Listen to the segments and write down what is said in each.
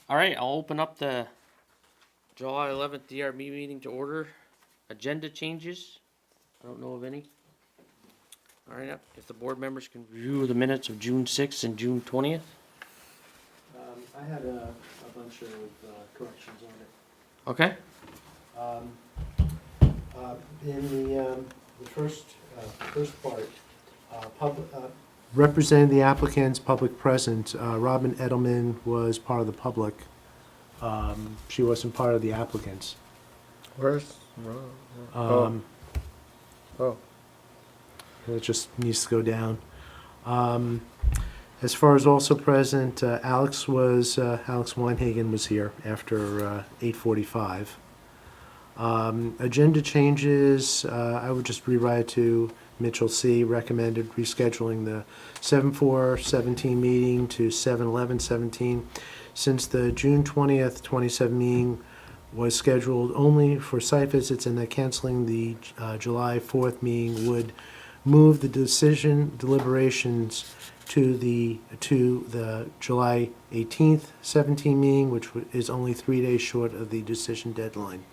All right, I'll open up the July 11th DRB meeting to order. Agenda changes. I don't know of any. All right, if the board members can review the minutes of June 6th and June 20th. I had a bunch of corrections on it. Okay. In the first part, representing the applicant's public presence, Robin Edelman was part of the public. She wasn't part of the applicants. Where's? It just needs to go down. As far as also present, Alex Weinhagen was here after 8:45. Agenda changes, I would just rewrite to Mitchell C. recommended rescheduling the 7/4/17 meeting to 7/11/17. Since the June 20th, 27 meeting was scheduled only for site visits and that canceling the July 4th meeting would move the decision deliberations to the July 18th, 17 meeting, which is only 3 days short of the decision deadline.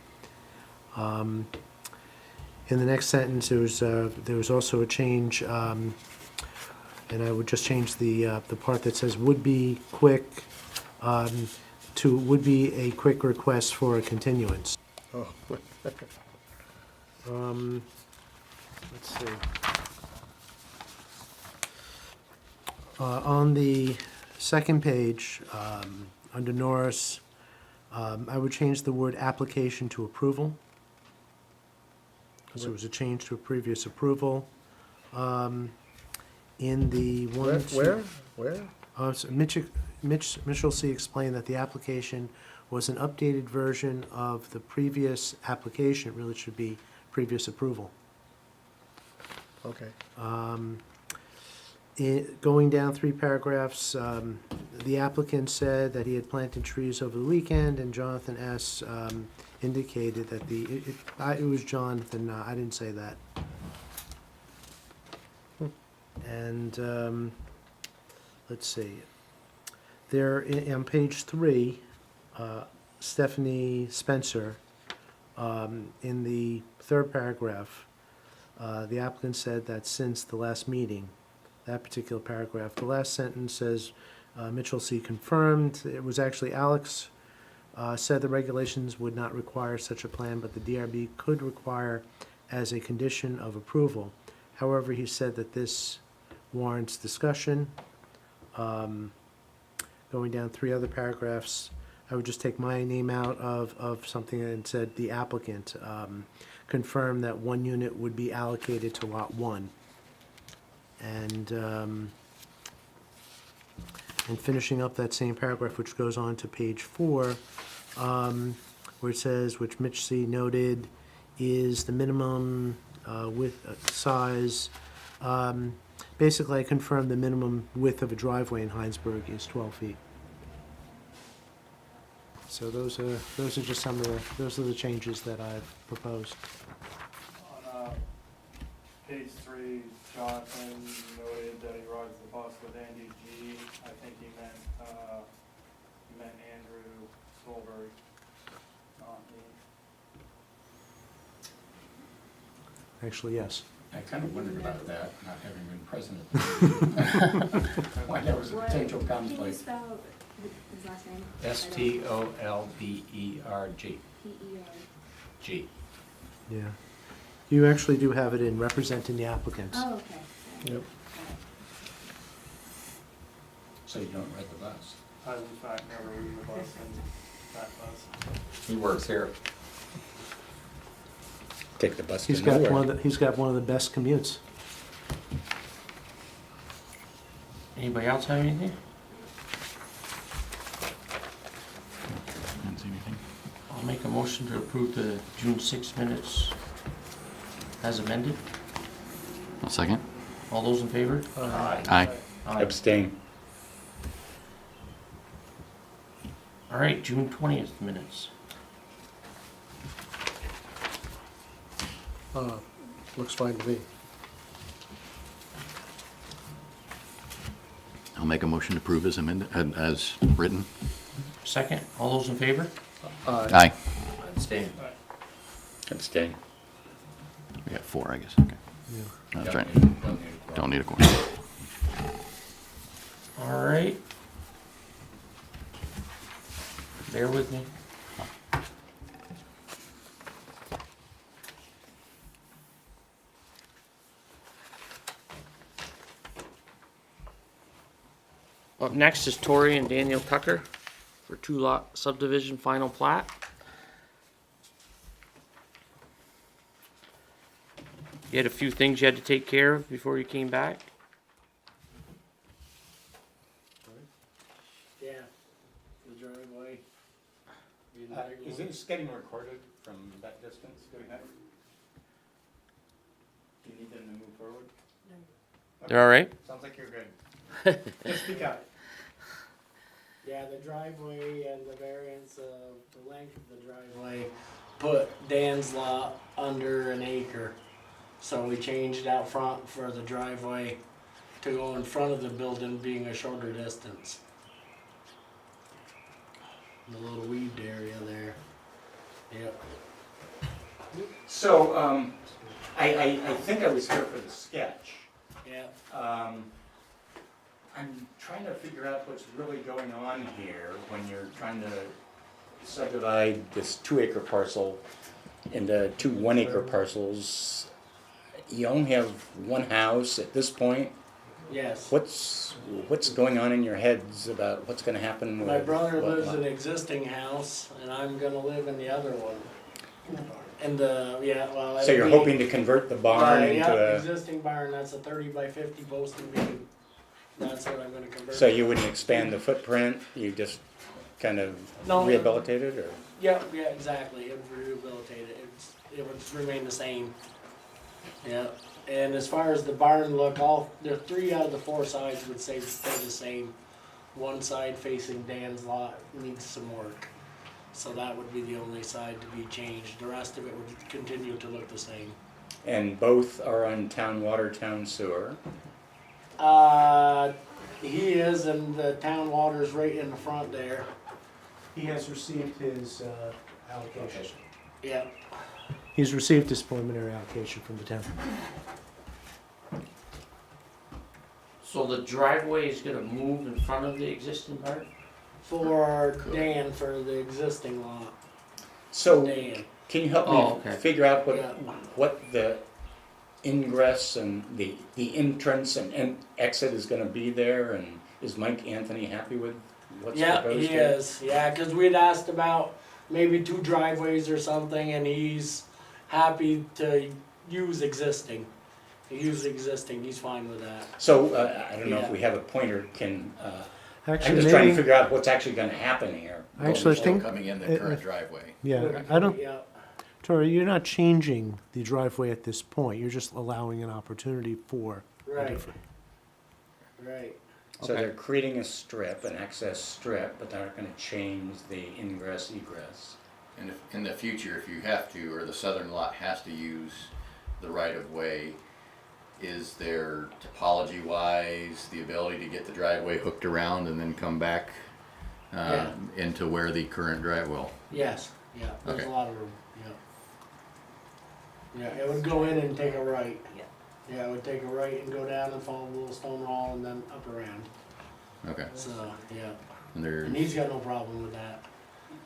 In the next sentence, there was also a change, and I would just change the part that says would be quick to would be a quick request for a continuance. Oh. Let's see. On the second page, under Norris, I would change the word application to approval, because there was a change to a previous approval. In the one... Where? So Mitchell C. explained that the application was an updated version of the previous application. It really should be previous approval. Okay. Going down 3 paragraphs, the applicant said that he had planted trees over the weekend, and Jonathan S. Indicated that it was Jonathan, I didn't say that. And let's see. There, on page 3, Stephanie Spencer, in the 3rd paragraph, the applicant said that since the last meeting, that particular paragraph, the last sentence says, Mitchell C. confirmed. It was actually Alex said the regulations would not require such a plan, but the DRB could require as a condition of approval. However, he said that this warrants discussion. Going down 3 other paragraphs, I would just take my name out of something and said the applicant confirmed that 1 unit would be allocated to lot 1. And finishing up that same paragraph, which goes on to page 4, where it says, which Mitch C. noted, is the minimum width size. Basically, I confirmed the minimum width of a driveway in Hinesburg is 12 feet. So those are just some of the changes that I've proposed. On page 3, Jonathan noted that he rides the bus with Andy G. I think he meant Andrew Stolberg, not me. Actually, yes. I kind of wondered about that, not having been present. Why that was a potential Can you conflict. spell his last name? Stolberg. G. Yeah. You actually do have it in representing the applicants. Oh, okay. Yep. So you don't ride the bus. I, in fact, never read the bus in that bus. He works here. Take the bus to He's got nowhere. he's got one of the best commutes. Anybody else have anything? Didn't see anything. I'll make a motion to approve the June 6 minutes as amended. I'll second. All those in favor? Aye. Aye. Abstain. All right, June 20th minutes. Looks fine to me. I'll I'll make a motion to approve as amended, as written. Second, all those in favor? Aye. Abstain. Abstain. We got 4, I guess, okay. That's right. Don't need a quorum. All right. Bear with me. Up next is Tori and Daniel Tucker for 2-lot subdivision final plat. You had a few things you had to take care of before you came back? Yeah, the driveway. Is this getting recorded from that distance? Do you need them to move forward? They're all right? Sounds like you're good. Just speak up. Yeah, the driveway and the variance of the length of the driveway put Dan's lot under an acre. So we changed out front for the driveway to go in front of the building being a shorter distance. The little weed area there. Yep. So, I think I was here for the sketch. Yep. I'm trying to figure out what's really going on here when you're trying to subdivide this 2-acre parcel into 2 1-acre parcels. You only have one house at this point. Yes. What's going on in your heads about what's gonna happen with? My brother what lives lot? in an existing house and I'm gonna live in the other one. And well. So you're hoping to convert the barn into Yeah, a, existing barn, that's a 30 by 50 posted beam. That's what I'm gonna convert. so you wouldn't expand the footprint, you just kind of No. rehabilitate it, or? Yeah, exactly, it would rehabilitate it, it would remain the same. Yeah, and as far as the barn look, the 3 out of the 4 sides would stay the same. One side facing Dan's lot needs some work. So that would be the only side to be changed, the rest of it would continue to look the same. And both are on town water, town sewer. He is, and the town water's right in the front there. He has received his allocation. Yeah. He's received his preliminary allocation from the town. So the driveway is gonna move in front of the existing part? For Dan, for the existing lot. So, Dan. can you help Oh, me okay. figure out Yeah. what the ingress and the entrance and exit is gonna be there, and is Mike Anthony happy with what's Yeah, proposed he here? is. Yeah, because we'd asked about maybe 2 driveways or something, and he's happy to use existing. He's fine with that. So, I don't know if Yeah. we have a pointer, I'm Actually, just trying to maybe, figure out what's actually gonna happen here. actually, I Still think, coming in the current driveway. yeah, I don't, Yeah, Tori, you're not changing the driveway at this point. You're just allowing an opportunity for a right, different. right. So Okay. they're creating a strip, an access strip, but they're not gonna change the ingress egress. And if, in the future, if you have to, or the southern lot has to use the right-of-way, is there topology-wise, the ability to get the driveway hooked around and then come back Yeah. into where the current drive will? Yes, yeah, there's Okay. a lot of room, yeah. Yeah, it would go in and take a right. Yeah, it would take a right and go down and follow a little stone wall and then up around. Okay. So, yeah, And there's, and he's got no problem with that.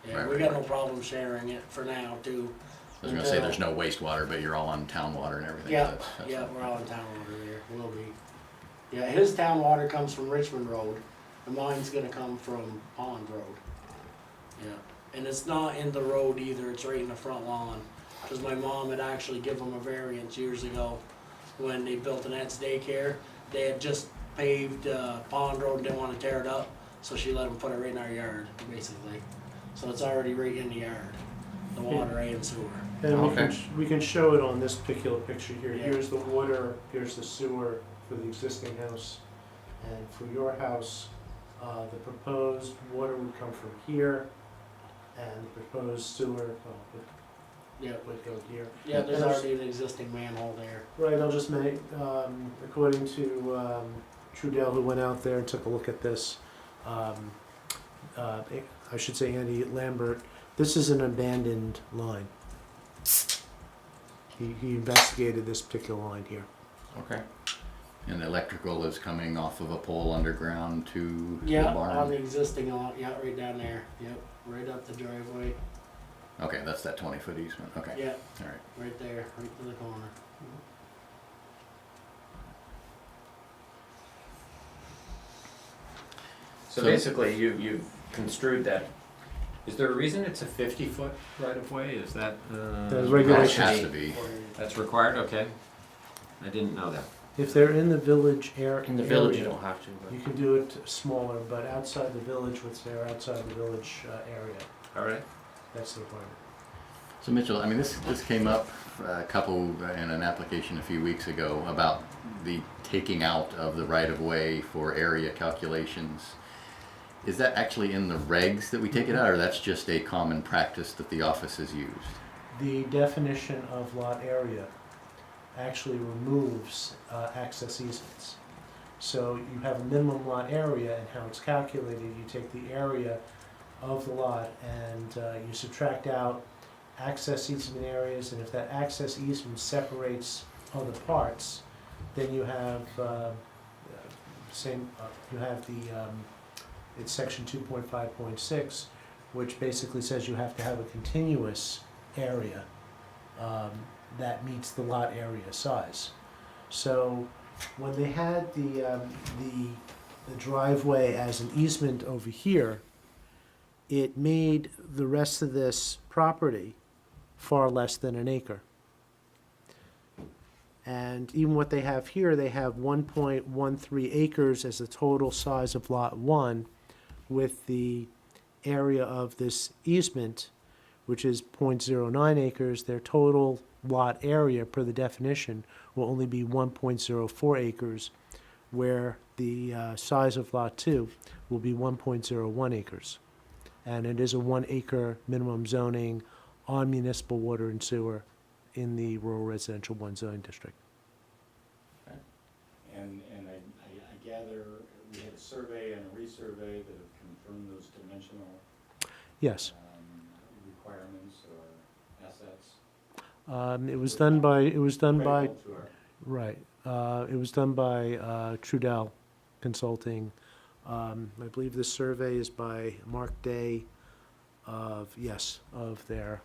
Yeah, Right, we right, got right. no problem sharing it for now too. I was gonna say, there's no wastewater, but you're all on town water and everything. Yeah, That's- yeah, we're all in town water there, will be. Yeah, his town water comes from Richmond Road, and mine's gonna come from Pond Road. Yeah, and it's not in the road either, it's right in the front lawn. Cause my mom had actually given them a variance years ago, when they built an Ed's daycare. They had just paved, Pond Road and didn't wanna tear it up, so she let them put it right in our yard, basically. So it's already right in the yard, the water and sewer. And Okay. we can show it on this particular picture here. Yeah. Here's the water, here's the sewer for the existing house. And for your house, the proposed water would come from here, and the proposed sewer, Yeah, would go here. yeah, there's And already an existing manhole there. Right, I'll just make, according to, Trudell, who went out there and took a look at this. I should say Andy Lambert. This is an abandoned line. He investigated this particular line here. Okay. And the electrical is coming off of a pole underground to Yeah, the on barn? the existing lot, yeah, right down there, yep, right up the driveway, Okay, that's that 20-foot easement, okay. yeah, All right. right there, right to the corner. So basically, you've construed that. Is there a reason it's a 50-foot right-of-way? Is that, There's It regulation. has to be. that's required? Okay. I didn't know that. If they're in the village area, In the village, you don't have to, you but. can do it smaller, but outside the village, which they're outside the village area, All right. that's the requirement. So Mitchell, I mean, this came up a couple in an application a few weeks ago about the taking out of the right-of-way for area calculations. Is that actually in the regs that we take it out, or that's just a common practice that the office has used? The definition of lot area actually removes access easements. So you have a minimum lot area, and how it's calculated, you take the area of the lot and you subtract out access easement areas, and if that access easement separates other parts, then you have it's section 2.5.6, which basically says you have to have a continuous area that meets the lot area size. So when they had the driveway as an easement over here, it made the rest of this property far less than an acre. And even what they have here, they have 1.13 acres as the total size of lot 1, with the area of this easement, which is 0.09 acres. Their total lot area per the definition will only be 1.04 acres, where the size of lot 2 will be 1.01 acres. And it is a 1 acre minimum zoning on municipal water and sewer in the rural residential 1 zoning district. And I gather we had a survey and a resurvey that have confirmed those dimensional Yes. requirements or assets. It was done by Critical to our- right. It was done by Trudell Consulting. I believe the survey is by Mark Day of Trudell.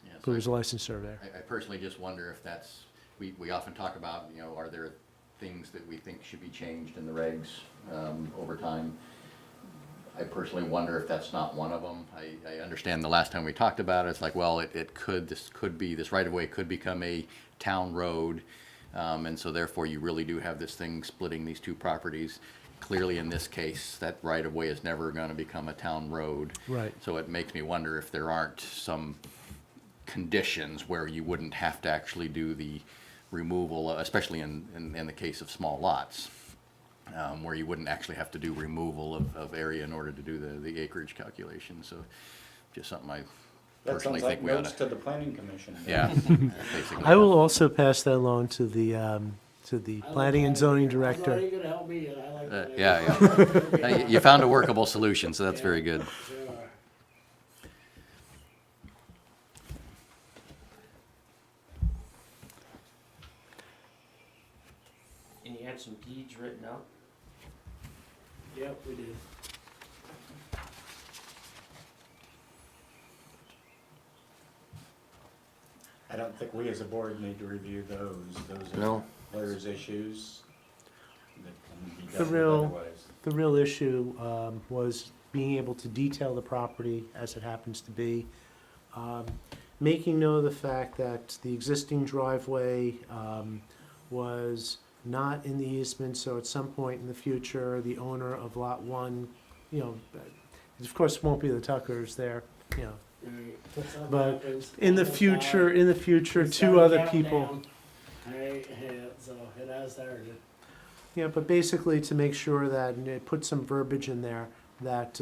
Yeah, Who so was a licensed surveyor. I personally just wonder if that's, we often talk about, you know, are there things that we think should be changed in the regs over time? I personally wonder if that's not one of them. I understand the last time we talked about it, it's like, well, this right-of-way could become a town road, and so therefore you really do have this thing splitting these two properties. Clearly, in this case, that right-of-way is never gonna become a town road. Right. So it makes me wonder if there aren't some conditions where you wouldn't have to actually do the removal, especially in the case of small lots, where you wouldn't actually have to do removal of area in order to do the acreage calculation. So just something I That personally sounds like think we ought notes to the planning commission. Yeah, basically. I will also pass that along to the I planning like and that zoning idea. I thought director. you could help me, and I like that. Yeah. You found a workable solution, so that's very good. Sure. And you had some deeds written out? Yep, we did. I don't think we as a board need to review those. Those are No. lawyers' issues that can be The dealt with real- otherwise. The real issue was being able to detail the property as it happens to be. Making note of the fact that the existing driveway was not in the easement, so at some point in the future, the owner of Lot 1, you know, of course, it won't be the Tuckers there, you know. Right. Something But happens, in the almost future, died. It's two gotta other count people. down. Right, yeah, so it has started. Yeah, but basically to make sure that, and it put some verbiage in there, that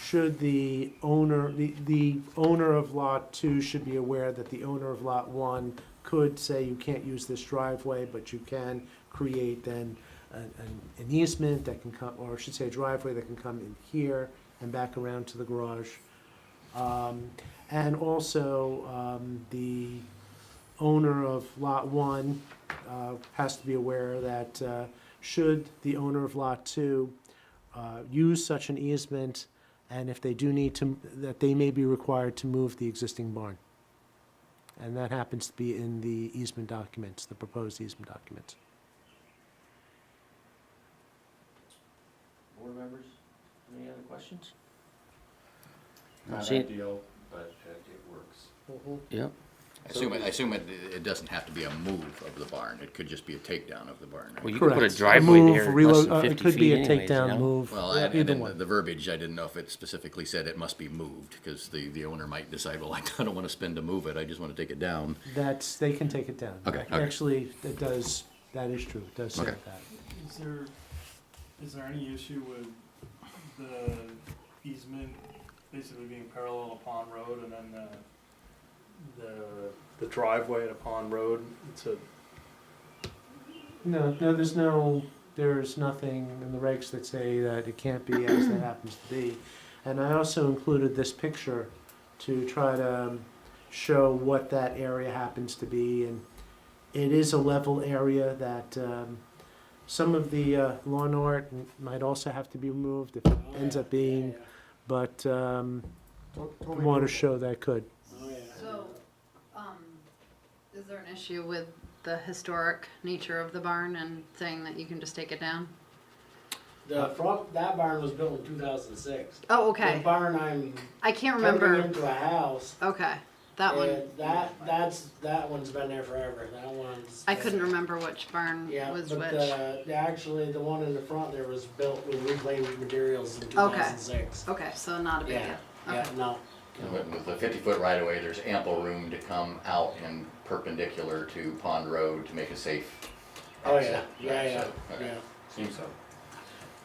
should the owner of Lot 2 should be aware that the owner of Lot 1 could say you can't use this driveway, but you can create then an easement that can come, or I should say a driveway that can come in here and back around to the garage. And also, the owner of Lot 1 has to be aware that should the owner of Lot 2 use such an easement, and if they do need to, that they may be required to move the existing barn. And that happens to be in the easement documents, the proposed easement documents. Board members, any other questions? Not See- ideal, but it works. Yep. I assume it doesn't have to be a move of the barn, it could just be a takedown of the barn, right? Well, you could put a Correct. driveway Move, there relo- less than it 50 could be feet a anyways, you takedown know? move, Well, yeah, and either then one. the verbiage, I didn't know if it specifically said it must be moved, because the owner might decide, well, I don't wanna spend to move it, I just wanna take it down. They can take it down. Okay, okay. Actually, it does, that is true, it does say Okay. that. Is there any issue with the easement basically being parallel to Pond Road and then the driveway to Pond Road? It's a, No, there's nothing in the regs that say that it can't be as it happens to be. And I also included this picture to try to show what that area happens to be. And it is a level area that some of the lawn art might also have to be removed if it ends up being, but I want to show that could. Oh, yeah. So, is there an issue with the historic nature of the barn and saying that you can just take it down? The front, that barn was built in 2006. Oh, The okay. barn I'm I can't turning remember. into a house. Okay, that one. and that one's been there forever. That one's. I couldn't remember which barn Yeah, was but which. actually the one in the front there was built with reclaimed materials in 2006. Okay, so not a big Yeah, deal. yeah, Okay. no. And with the 50-foot right-of-way, there's ample room to come out and perpendicular to Pond Road to make a safe Oh exit. yeah, yeah, yeah, So, okay. yeah. Seems so.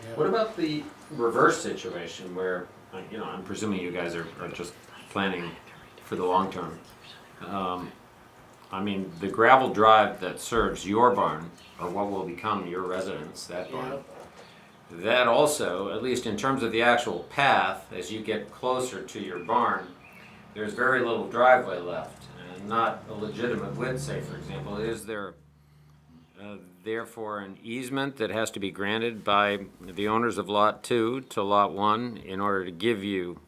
yeah. What about the reverse situation where, I'm presuming you guys are just planning for the long term. The gravel drive that serves your barn, or what will become your residence, that barn, that also, at least in terms of the actual path, as you get closer to your barn, there's very little driveway left, and not a legitimate width, say for example. Is there therefore an easement that has to be granted by the owners of Lot 2 to Lot 1 in order to give you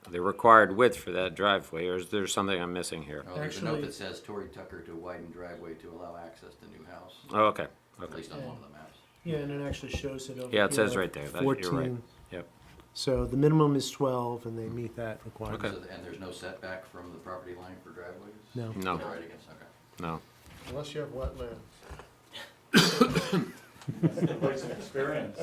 the required width for that driveway, or is there something I'm missing here? Well, there's a note Actually- that says Tory Tucker to widen driveway to allow access to new house, Oh, okay, at okay. least on one of the maps. Yeah, and it actually shows it over Yeah, it here, says right there, you're right. 14. Yep. So the minimum is 12, and they meet that requirement. Okay. So, and there's no setback from the property line for driveways? No. No, They're right against, okay. no. Unless you have wetlands. it's an experience.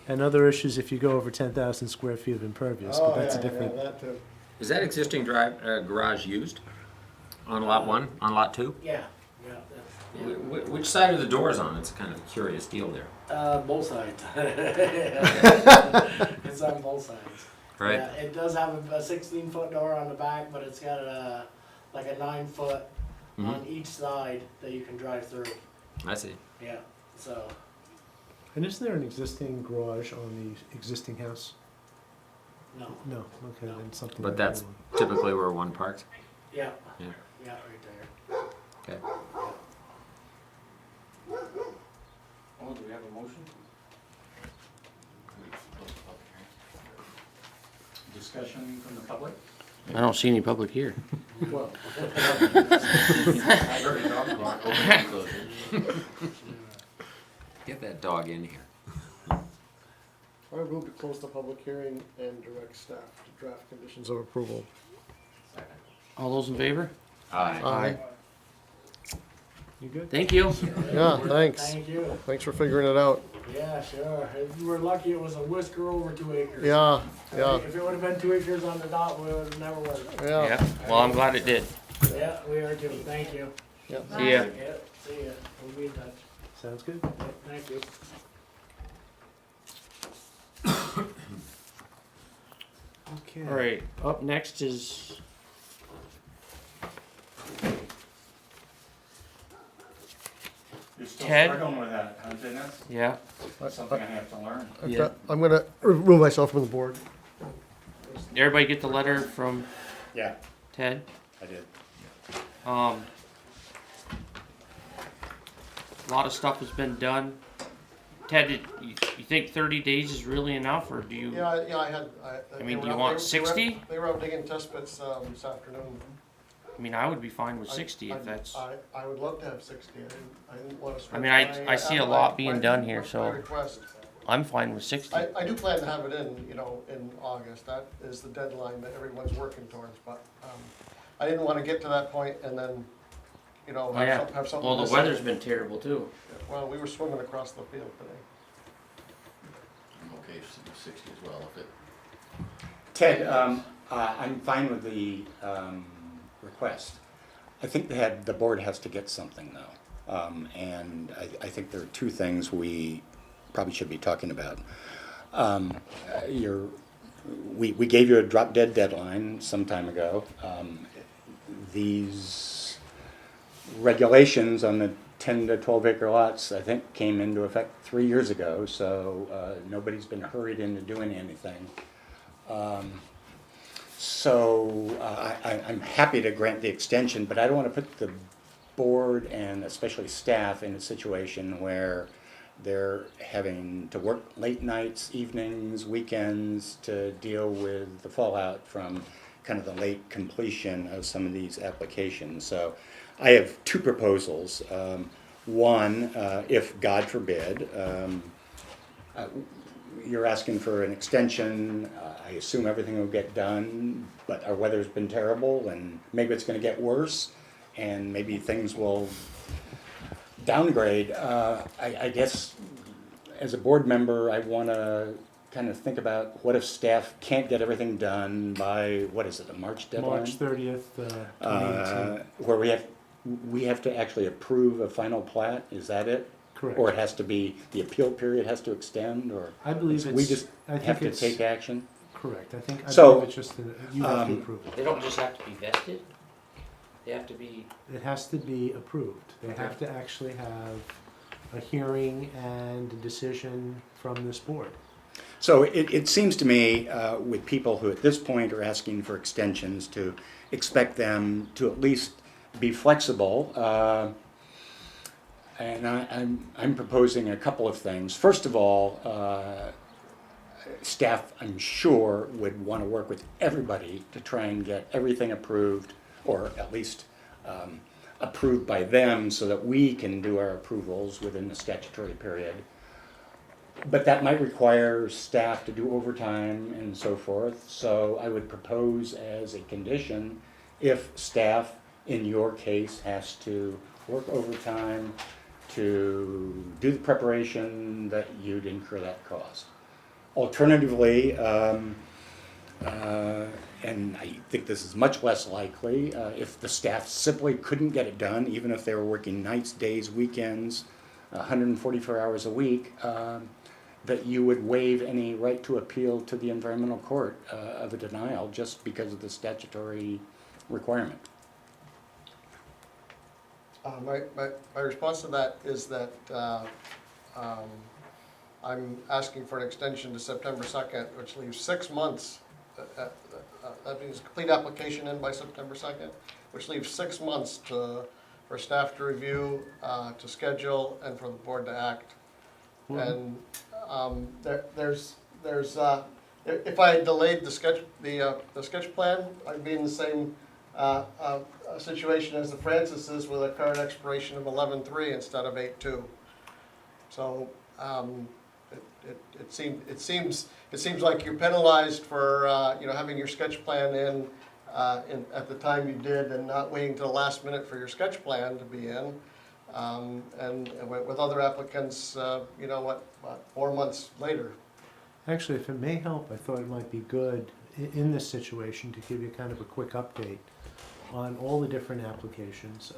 And other issues if you go over 10,000 square feet of impervious, but that's a different. That too. Is that existing garage used on Lot 1, on Lot 2? Yeah, yeah. Which side are the doors on? It's kind of a curious deal there. Both sides. It's on both sides. Right? Yeah, it does have a 16-foot door on the back, but it's got like a 9-foot on each side that you can drive through. I see. Yeah, so, And is there an existing garage on the existing house? no, No, okay, then something. But like that's that one. typically where one parks? yeah, Yeah. yeah, right there. Okay. Oh, do we have a motion? Discussion from the public? I don't see any public here. Well, I heard a dog bark, open and close it. Get that dog in here. I move to close the public hearing and direct staff to draft conditions of approval. All those in favor? Aye. Aye. You good? Thank you. Yeah, thanks. Thank you. Thanks for figuring it out. Yeah, sure. If we were lucky, it was a whisker over 2 acres. Yeah, yeah, If it would have been 2 acres on the dot, we would have never worked. yeah. Yeah, well, I'm glad it did. Yeah, we are too. Thank you. Yeah. See ya. Yeah, see ya. We'll be in touch. Sounds good. Yeah, thank you. Okay. All right, up next is still Ted? struggling with that, huh, Dennis? Yeah, That's something I have to learn. Yeah. I'm gonna remove myself from the board. everybody get the letter from Yeah, Ted? I did. A lot of stuff has been done. Ted, you think 30 days is really enough, or do you? Yeah, I had. I mean, they do were you out- want they were- 60? They were out digging test pits this afternoon. I mean, I would be fine with 60 if I- that's. I would love to have 60. I didn't want to. I mean, I see a lot being done here, My so request. I'm fine with 60. I do plan to have it in August. That is the deadline that everyone's working towards, but, I didn't want to get to that point and then, Oh, yeah. have something. Well, the missing. weather's been terrible too. Well, we were swimming across the field today. I'm okay with 60 as well, if it, Ted, I'm fine with the request. I think the board has to get something though. And I think there are two things we probably should be talking about. We gave you a drop dead deadline some time ago. These regulations on the 10 to 12 acre lots, I think, came into effect 3 years ago, so nobody's been hurried into doing anything. I'm happy to grant the extension, but I don't want to put the board and especially staff in a situation where they're having to work late nights, evenings, weekends to deal with the fallout from kind of the late completion of some of these applications. So I have two proposals. One, if God forbid, you're asking for an extension, I assume everything will get done, but our weather's been terrible and maybe it's gonna get worse and maybe things will downgrade. I guess as a board member, I wanna kind of think about what if staff can't get everything done by, what is it, a March deadline? March 30th, 2018. Where we have to actually approve a final plat, is that it? Correct. Or it has to be, the appeal period has to extend, or? I believe We it's. just I think have to it's take action? correct. I So, believe it's just you have to approve it. They don't just have to be vested. They have to be. It has to be approved. They have to actually have a hearing and a decision from this board. So it seems to me, with people who at this point are asking for extensions, to expect them to at least be flexible. And I'm proposing a couple of things. First of all, staff, I'm sure, would want to work with everybody to try and get everything approved, or at least approved by them so that we can do our approvals within the statutory period. But that might require staff to do overtime and so forth. So I would propose as a condition, if staff, in your case, has to work overtime to do the preparation, that you'd incur that cost. Alternatively, and I think this is much less likely, if the staff simply couldn't get it done, even if they were working nights, days, weekends, 144 hours a week, that you would waive any right to appeal to the environmental court of a denial just because of the statutory requirement. My response to that is that I'm asking for an extension to September 2nd, which leaves 6 months. That means complete application in by September 2nd, which leaves 6 months for staff to review, to schedule, and for the board to act. And if I had delayed the sketch plan, I'd be in the same situation as the Francises with a current expiration of 11/3 instead of 8/2. So it seems like you're penalized for having your sketch plan in at the time you did and not waiting till the last minute for your sketch plan to be in. And with other applicants, 4 months later. Actually, if it may help, I thought it might be good in this situation to give you kind of a quick update on all the different applications.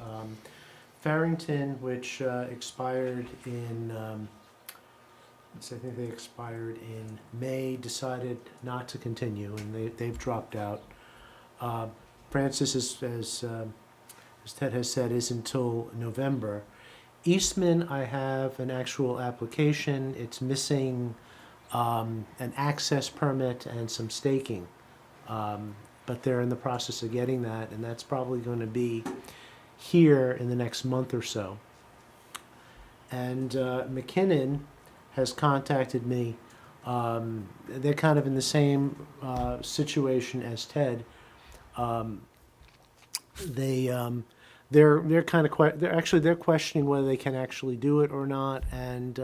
Farrington, which expired in, I think they expired in May, decided not to continue, and they've dropped out. Francis, as Ted has said, is until November. Eastman, I have an actual application. It's missing an access permit and some staking. But they're in the process of getting that, and that's probably going to be here in the next month or so. And McKinnon has contacted me. They're kind of in the same situation as Ted. They're kind of they're questioning whether they can actually do it or not, and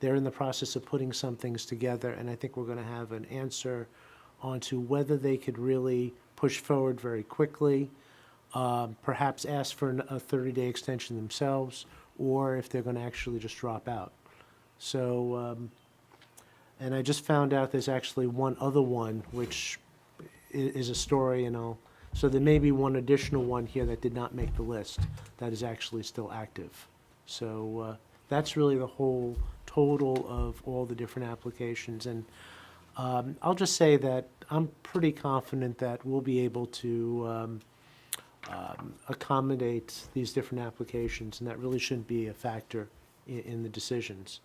they're in the process of putting some things together. And I think we're going to have an answer onto whether they could really push forward very quickly, perhaps ask for a 30-day extension themselves, or if they're going to actually just drop out. So, and I just found out there's actually one other one, which is a story, so there may be one additional one here that did not make the list that is actually still active. So that's really the whole total of all the different applications. And I'll just say that I'm pretty confident that we'll be able to accommodate these different applications, and that really shouldn't be a factor in the decisions.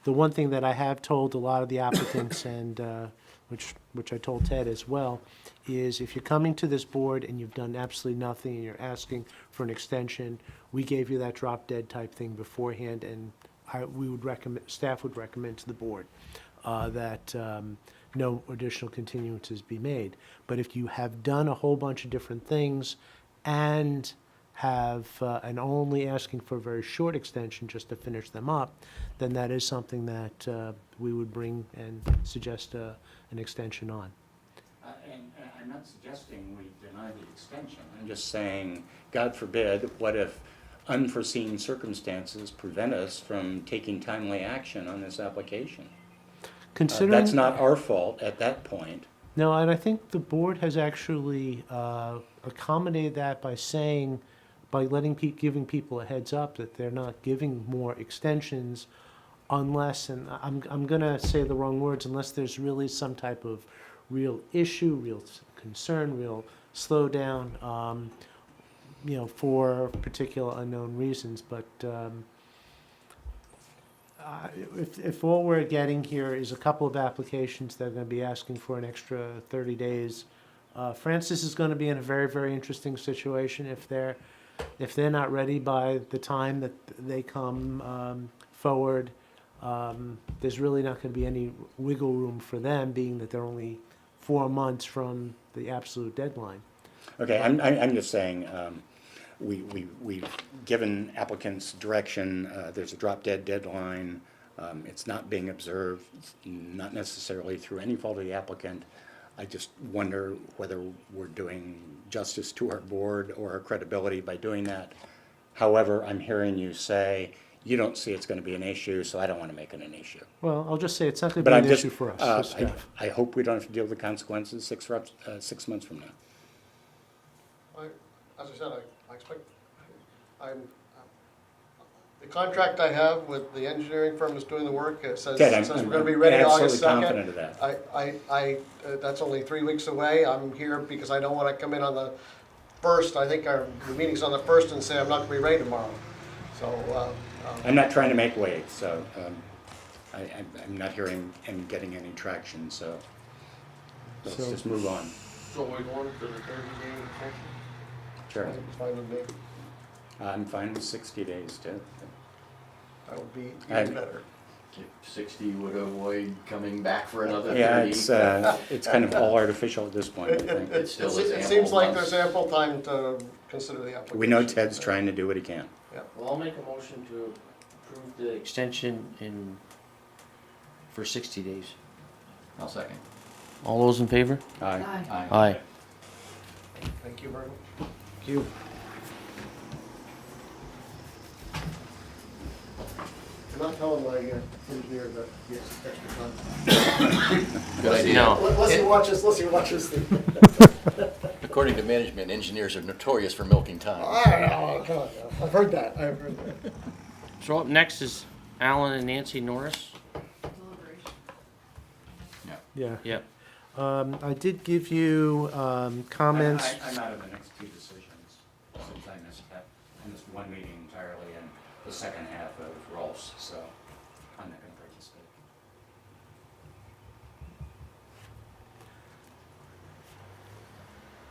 The one thing that I have told a lot of the applicants, and which I told Ted as well, is if you're coming to this board and you've done absolutely nothing and you're asking for an extension, we gave you that drop dead type thing beforehand, and staff would recommend to the board that no additional continuances be made. But if you have done a whole bunch of different things and have and only asking for a very short extension just to finish them up, then that is something that we would bring and suggest an extension on. And I'm not suggesting we deny the extension. I'm just saying, God forbid, what if unforeseen circumstances prevent us from taking timely action on this application? Considering That's not our fault at that point. No, and I think the board has actually accommodated that by saying, by giving people a heads up that they're not giving more extensions unless, and I'm gonna say the wrong words, unless there's really some type of real issue, real concern, real slowdown, for particular unknown reasons. But if all we're getting here is a couple of applications that are going to be asking for an extra 30 days, Francis is going to be in a very, very interesting situation if they're not ready by the time that they come forward. There's really not going to be any wiggle room for them, being that they're only 4 months from the absolute deadline. Okay, I'm just saying, we've given applicants direction, there's a drop dead deadline, it's not being observed, not necessarily through any fault of the applicant. I just wonder whether we're doing justice to our board or our credibility by doing that. However, I'm hearing you say you don't see it's going to be an issue, so I don't want to make it an issue. Well, I'll just say it's not going to But be I'm an just, issue for us, as staff. I hope we don't have to deal with the consequences 6 months from now. As I said, I expect, the contract I have with the engineering firm that's doing the work, it says Ted, we're gonna be ready August 2nd. absolutely confident of that. That's only 3 weeks away. I'm here because I don't wanna come in on the 1st. I think the meeting's on the 1st and say I'm not gonna be ready tomorrow. So, I'm not trying to make waves, so I'm not hearing and getting any traction, so let's So- just move on. So we're going to the 30-day extension? Sure. it's fine with me. I'm fine with 60 days, too. That would be I- even better. If 60 would avoid coming back for another 30. Yeah, it's kind of all artificial at this point, I think. It still is It ample seems like months. there's ample time to consider the application. We know Ted's trying to do what he can. Well, I'll make a motion to approve the extension for 60 days. I'll second. All those in favor? Aye. Aye. Thank you very much. Thank you. You're not telling my engineer that he has extra time. Good idea. No. Unless he watches According to management, engineers are notorious for milking time. I've heard that. So up next is Alan and Nancy Norris. Yeah. Yep. I did give you comments. I'm out of the next 2 decisions, since I missed one meeting entirely, and the second half of Ross, so I'm not gonna participate.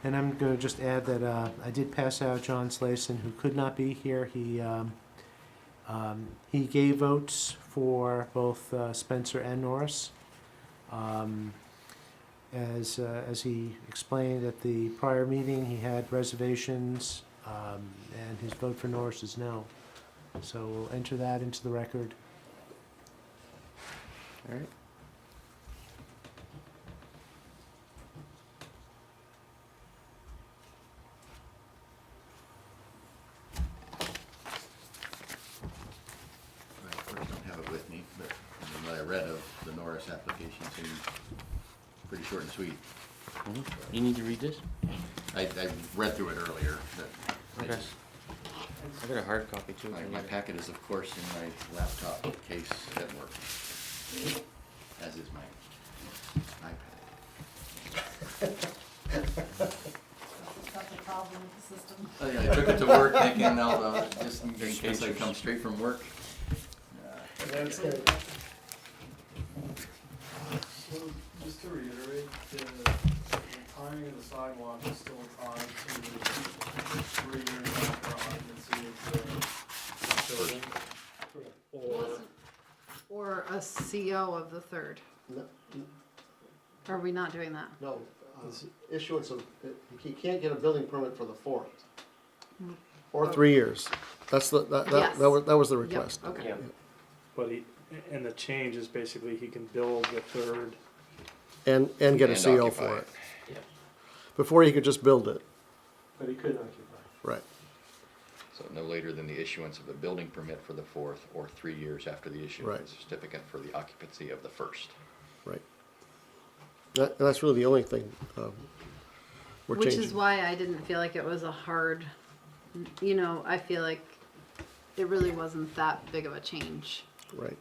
And I'm going to just add that I did pass out John Slayson, who could not be here. He gave votes for both Spencer and Norris. As he explained at the prior meeting, he had reservations, and his vote for Norris is no. So we'll enter that into the record. All right. I of course don't have it with me, but from what I read of the Norris application seems pretty short and sweet. You need to read this? I read through it earlier, but I Okay. just, I got a hard copy too. if you my need it. packet is of course in my laptop case at work, as is my iPad. That's a problem with the system. Oh, yeah, I took it to work thinking, just in case I come straight from work. That's So, just to reiterate, the timing of the sidewalk is still tied to 3 years after occupancy of the building. Or a CO of the third. No, Are we not doing that? no, issuance of, he can't get a building permit for the 4th. Or 3 years. That's the, Yes. that was the Yep, request. okay. But and the change is basically he can build the third. And get a And CO occupy for it. it. Before he could just build it. But he could occupy. Right. So no later than the issuance of a building permit for the 4th or 3 years after the issuance Right. of the certificate for the occupancy of the 1st. Right. That's really the only thing we're Which changing. is why I didn't feel like it was a hard, I feel like it really wasn't that big of a change. Right.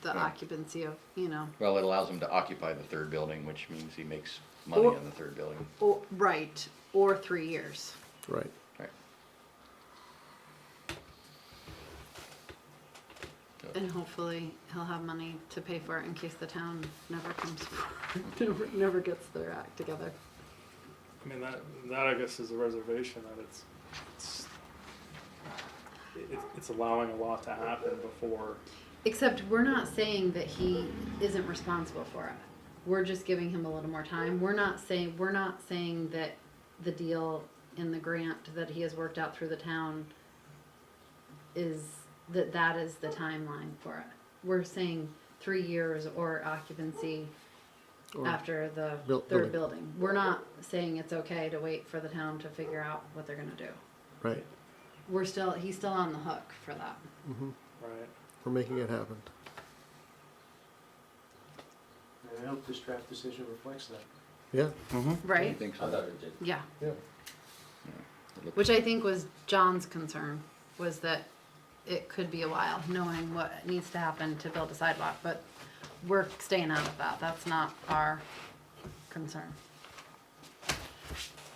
The Right. occupancy of, Well, it allows him to occupy the third building, which means he makes money Or- on the third building. right, or 3 years. Right. Right. And hopefully he'll have money to pay for it in case the town never comes, never gets their act together. I mean, that I guess is a reservation that it's allowing a lot to happen before. Except we're not saying that he isn't responsible for it. We're just giving him a little more time. We're not saying that the deal in the grant that he has worked out through the town is that is the timeline for it. We're saying 3 years or occupancy Or after the building. third building. We're not saying it's okay to wait for the town to figure out what they're gonna do. Right. He's still on the hook for that. Right. We're making it happen. And I hope this draft decision reflects that. Yeah. I Right? think I so. thought it did. Yeah. Yeah. It looks- Which I think was John's concern, was that it could be a while, knowing what needs to happen to build a sidewalk, but we're staying out of that. That's not our concern.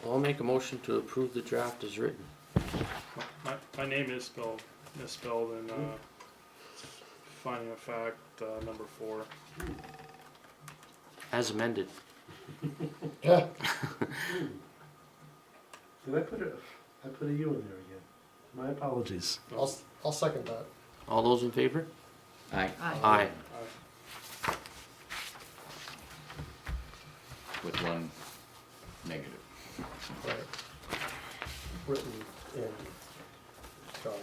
Well, I'll make a motion to approve the draft as written. My name is misspelled in finding of fact number 4. As amended. Did I put a U in there again? My apologies. I'll second that. All those in favor? Aye. Aye. With one negative. Right. Written in John.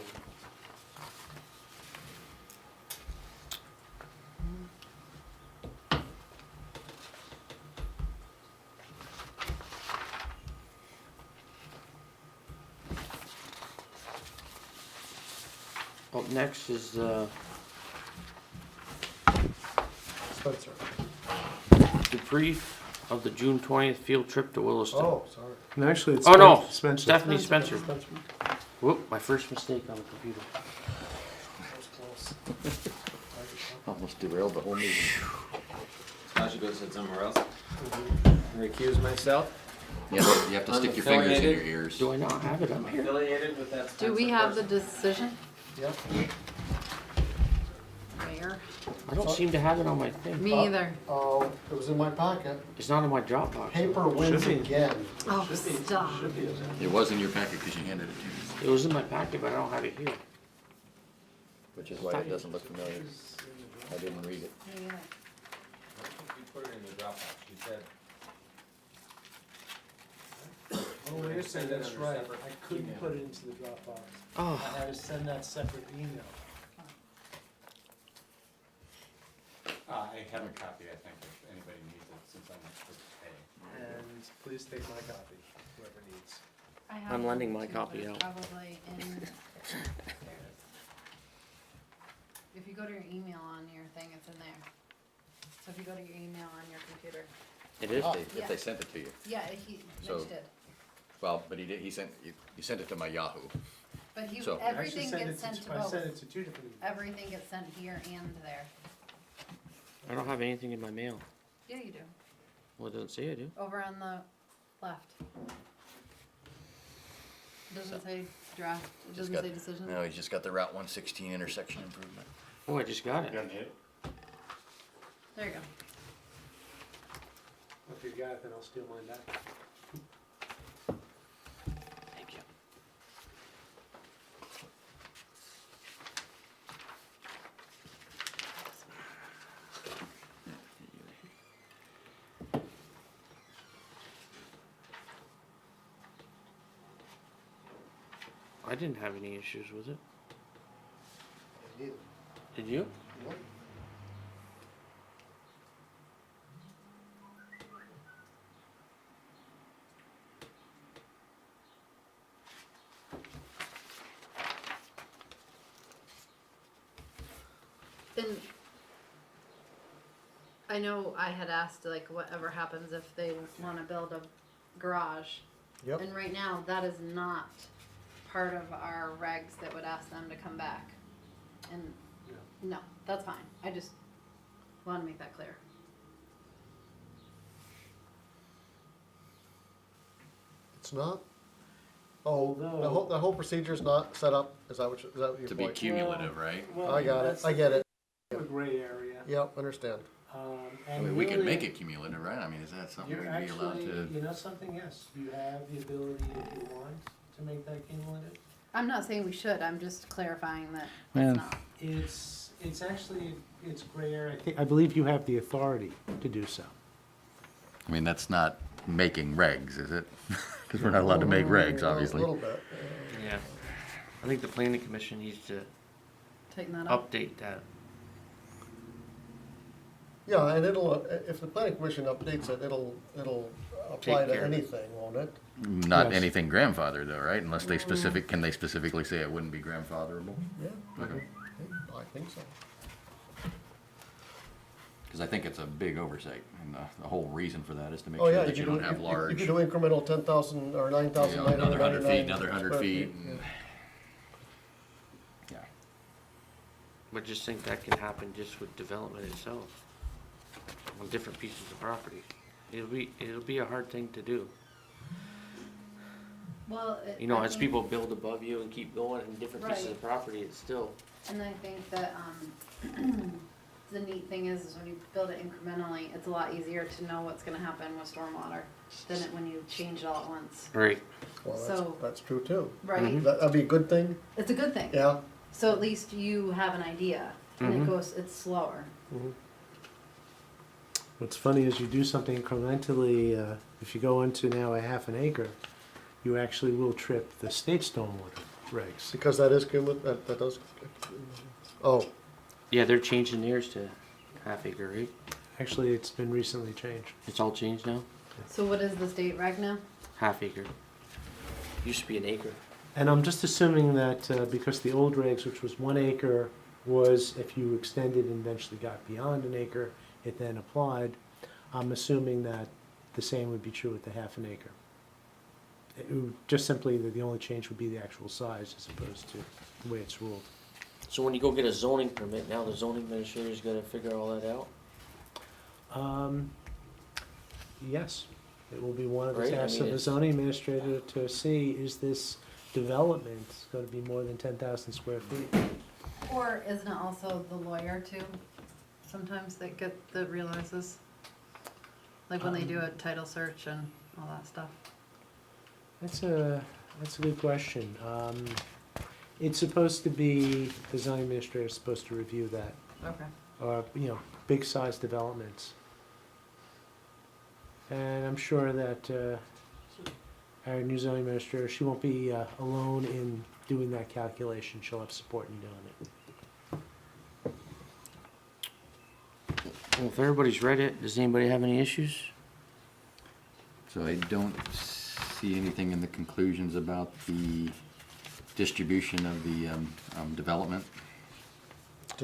Up next is, Spencer. debrief of the June 20th field trip to Williston. Oh, sorry. And actually, it's Oh, no, Spencer. Stephanie Spencer. Spencer. Whoop, my first mistake on the computer. Almost derailed the whole meeting. I should go sit somewhere else. Recuse myself. You have to stick your fingers in your ears. Do I not have it on here? Affiliated with that Do we have the decision? Yep. Where? I don't seem to have it on my thing. Me either. Oh, it was in my pocket. It's not in my Dropbox. Paper wins Should be. again. Oh, stop. It was in your packet because you handed it to me, It was in my packet, but I don't have it here. which is why it doesn't look familiar. I didn't read it. You put it in the Dropbox, you said. Oh, wait a second, that's right. I couldn't put it into the Dropbox. Oh, I had to send that separate email. I have a copy, I think, if anybody needs it, since I'm supposed to pay. And please take my copy, whoever needs. I have I'm lending one my too, copy but it's out. Probably in, there it is. If you go to your email on your thing, it's in there. So if you go to your email on your computer. it is? If they sent it to you. Yeah, So- Mitch did. Well, but he sent, you sent it to my Yahoo. But he, So- everything gets sent to I both. sent it to two different emails. Everything gets sent here and there. I don't have anything in my mail. Yeah, you do. Well, it doesn't say I do. Over on the left. Doesn't say draft, it Just doesn't got- say decision. No, he's just got the Route 116 intersection improvement. Oh, I just got it. There you go. If you got it, then I'll steal mine back. Thank you. I didn't have any issues with it. Did you? And I know I had asked, like, whatever happens if they wanna build a garage. Yep. And right now, that is not part of our regs that would ask them to come back. And, no, that's fine, I just wanna make that clear. It's not? Oh, the whole procedure's not set up, is that what your To be point? cumulative, right? I got it, I get it. A gray area. Yep, understand. I mean, we can make it cumulative, right? I mean, is that something You're we'd be allowed actually, to? you know something, yes, you have the ability if you want to make that cumulative. I'm not saying we should, I'm just clarifying that Yeah. it's not. It's actually, it's gray area. I believe you have the authority to do so. I mean, that's not making regs, is it? Because we're not allowed to make regs, A obviously. little bit. Yeah. I think the planning commission needs to Tighten that up. update that. Yeah, and it'll, if the planning commission updates it, it'll apply Take to care of it. anything, won't it? Not Yes. anything grandfathered though, right? Unless they can they specifically say it wouldn't be grandfatherable? Yeah, Okay. I think so. Because I think it's a big oversight, and the whole reason for that is to make Oh, sure yeah, that you don't have you large, could do incremental 10,000 or 9,999. another 100 feet, another 100 square feet. and- Yeah. But just think that can happen just with development itself. On different pieces of property. It'll be a hard thing to do. Well, You know, I as think- people build above you and keep going in different pieces Right. of property, it's still, And I think that, the neat thing is when you build it incrementally, it's a lot easier to know what's gonna happen with stormwater than it when you change it all at once. right. Well, So- that's true too. Right? That'd be a good thing, It's a good thing. yeah. So at least you have an idea, and it's slower. What's funny is you do something incrementally, if you go into now a half an acre, you actually will trip the state stormwater regs. Because that is cumulative, that does, oh, Yeah, they're changing theirs to half acre, right? Actually, it's been recently changed. It's all changed now? So what is the state reg now? Half acre. Used to be an acre. And I'm just assuming that because the old regs, which was 1 acre, was if you extended and eventually got beyond an acre, it then applied. I'm assuming that the same would be true with the half an acre. It would just simply that the only change would be the actual size as opposed to the way it's ruled. So when you go get a zoning permit, now the zoning administrator's gotta figure all that out? Yes. It will be one of the Right, I tasks mean, of the it's- zoning administrator to see, is this development gonna be more than 10,000 square feet? Or isn't it also the lawyer too, sometimes that realizes? Like when they do a title search and all that stuff. That's a good question. It's supposed to be, the zoning administrator is supposed to review that, Okay. or, big size developments. And I'm sure that, our new zoning administrator, she won't be, alone in doing that calculation. She'll have support in doing it. Well, if everybody's read it, does anybody have any issues? So I don't see anything in the conclusions about the distribution of the development.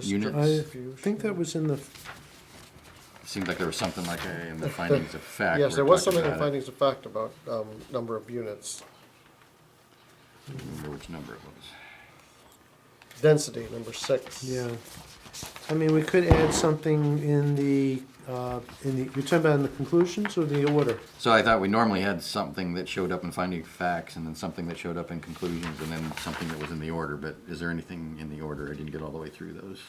Units. I think that was in the, It seemed like there was something like in the findings of fact. Yes, where there it was talked something in about it. findings of fact about number of units. I don't remember which number it was. Density, number 6. yeah. I mean, we could add something in the, you're talking about in the conclusions or the order? So I thought we normally had something that showed up in finding of facts, and then something that showed up in conclusions, and then something that was in the order, but is there anything in the order? I didn't get all the way through those.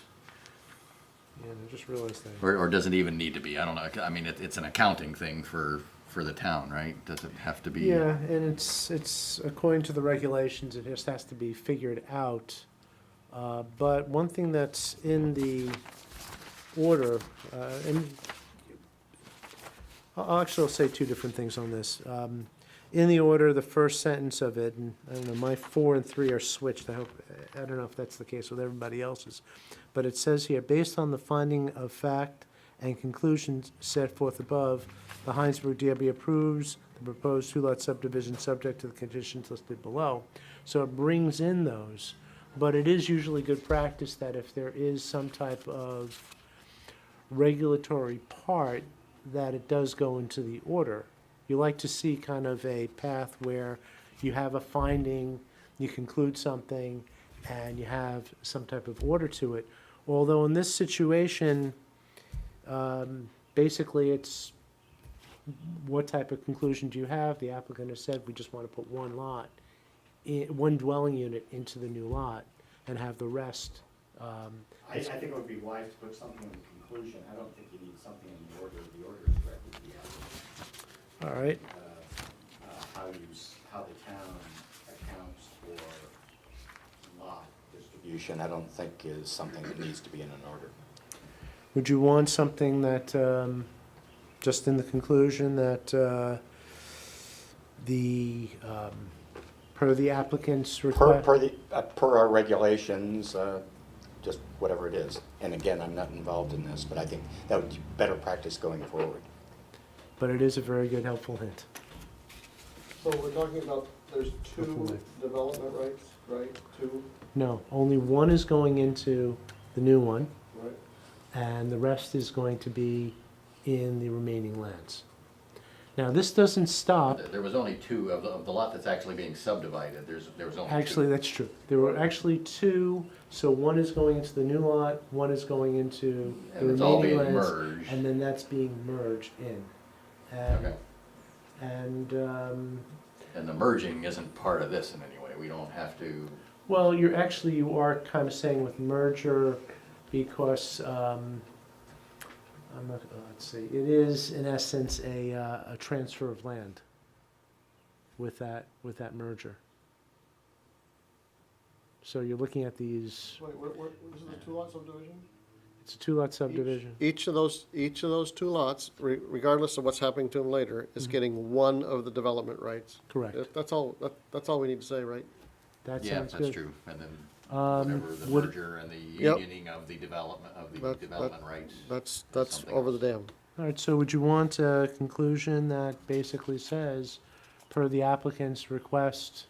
Yeah, I just realized that. Or does it even need to be? I don't know. I mean, it's an accounting thing for the town, right? Does it have to be? Yeah, and it's according to the regulations, it just has to be figured out. But one thing that's in the order, and I'll say two different things on this. In the order, the first sentence of it, and I don't know, my 4 and 3 are switched. I don't know if that's the case with everybody else's. But it says here, based on the finding of fact and conclusions set forth above, the Hinesburg DRB approves the proposed two-lot subdivision subject to the conditions listed below. So it brings in those. But it is usually good practice that if there is some type of regulatory part, that it does go into the order. You like to see kind of a path where you have a finding, you conclude something, and you have some type of order to it. Although in this situation, basically it's what type of conclusion do you have? The applicant has said, we just want to put one lot, one dwelling unit into the new lot and have the rest. I think it would be wise to put something in the conclusion. I don't think you need something in the order. The order is directly to the applicant. All right, How the town accounts for lot distribution, I don't think is something that needs to be in an order. would you want something that, just in the conclusion, that per the applicant's request? Per our regulations, just whatever it is. And again, I'm not involved in this, but I think that would be better practice going forward. But it is a very good, helpful hint. So we're talking about, there's 2 development rights, right? 2, No, only one is going into the new one, right? and the rest is going to be in the remaining lands. Now, this doesn't stop. There was only 2 of the lot that's actually being subdivided. There was only 2. Actually, that's true. There were actually 2, so one is going into the new lot, one is going into the And it's all remaining being lands. merged. And then that's being merged in. Okay. And, And the merging isn't part of this in any way. We don't have to. well, you are kind of saying with merger, because, let's see, it is in essence a transfer of land with that merger. So you're looking at these, Wait, this is a 2-lot subdivision? it's a 2-lot subdivision. Each of those 2 lots, regardless of what's happening to them later, is getting one of the development rights. Correct. That's all we need to say, right? That Yeah, sounds that's good. true. And then whatever the would- merger and the Yep. unioning of the development rights. That's Something over else. the dam. All right, so would you want a conclusion that basically says, per the applicant's request,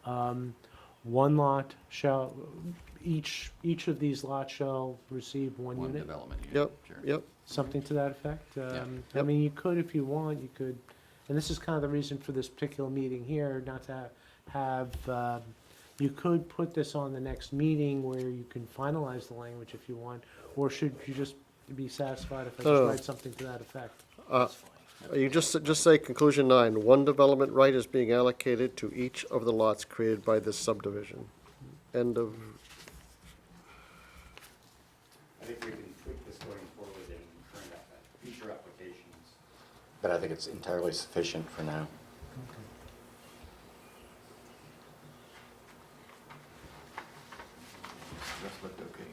one lot shall, each of these lots shall receive one One unit? development unit. Yep, Sure. yep. Something to that effect? I Yep. mean, you could, if you want, you could, and this is kind of the reason for this particular meeting here, not to have, you could put this on the next meeting where you can finalize the language if you want, or should you just be satisfied if I just No. write something to that effect? You just say conclusion 9, one development right is being allocated to each of the lots created by this subdivision. End of, I think we can tweak this going forward in future applications. But I think it's entirely sufficient for now. That's looked okay.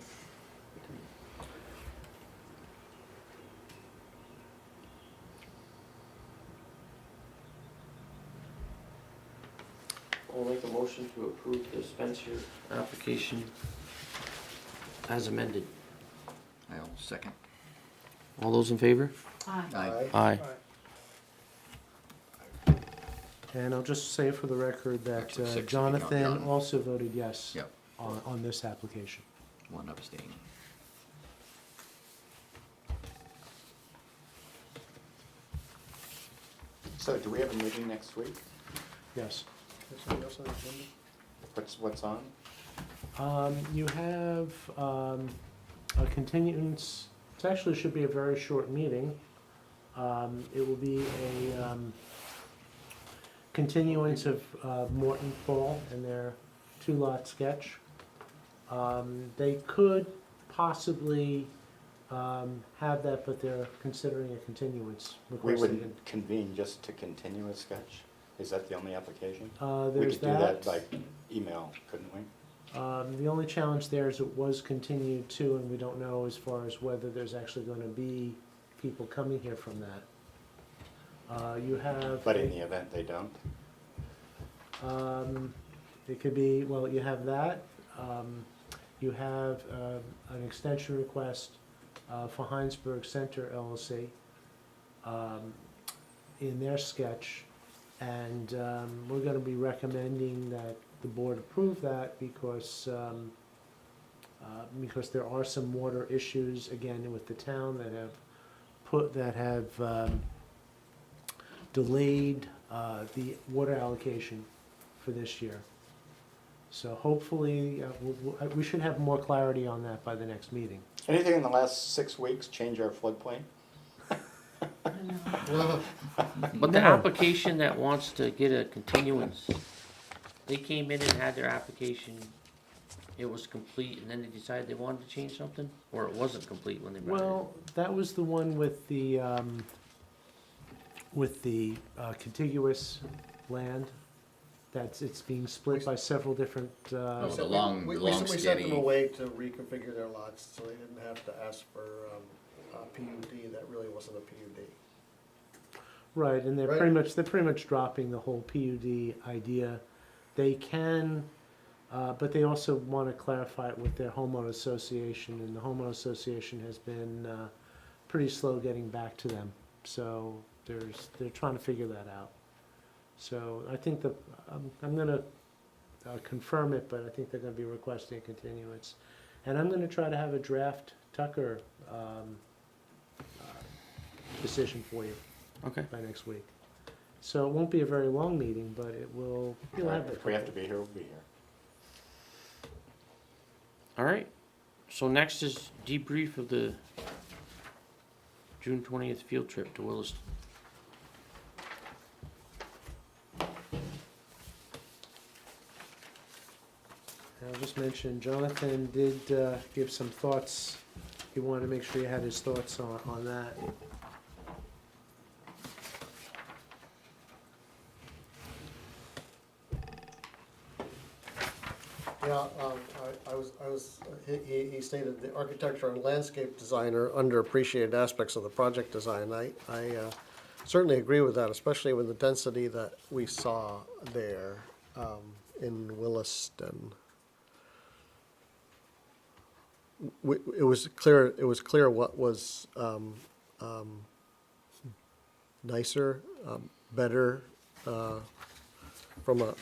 I'll make a motion to approve the Spencer application as amended. I'll second. All those in favor? Aye. Aye. And I'll just say for the record that Actually, 6 if you count Jonathan John. also voted yes Yep, on this application. one abstain. So do we have a meeting next week? Yes. What's on? You have a continuance, it actually should be a very short meeting. It will be a continuance of Morton Fall and their two-lot sketch. They could possibly have that, but they're considering a continuance. We requesting would convene just to continue a sketch? Is that the only application? it. We There's could do that by email, couldn't we? The only challenge there is it was continued to, and we don't know as far as whether there's actually gonna be people coming here from that. You have. But in the event they don't? It could be, well, you have that. You have an extension request for Hinesburg Center LLC in their sketch. And we're gonna be recommending that the board approve that because there are some water issues, again, with the town that have delayed the water allocation for this year. So hopefully, we should have more clarity on that by the next meeting. Anything in the last 6 weeks change our floodplain? But the application that wants to get a continuance, they came in and had their application, it was complete, and then they decided they wanted to change something? Or it wasn't complete when they brought it in? Well, that was the one with the contiguous land, it's being split by several different, Oh, the long, We the long sent them skinny. away to reconfigure their lots, so they didn't have to ask for a PUD that really wasn't a PUD. right, and they're Right. pretty much dropping the whole PUD idea. They can, but they also want to clarify it with their homeowner association, and the homeowner association has been pretty slow getting back to them. So they're trying to figure that out. So I think I'm gonna confirm it, but I think they're gonna be requesting a continuance. And I'm gonna try to have a draft Tucker decision for you Okay. by next week. So it won't be a very long meeting, but you'll have If we have to be here, we'll be here. All right, so next is debrief of the June 20th field trip to Willis. I'll just mention, Jonathan did give some thoughts. He wanted to make sure you had his thoughts on that. Yeah, he stated the architecture and landscape designer underappreciated aspects of the project design. I certainly agree with that, especially with the density that we saw there in Williston. It was clear what was nicer, better from a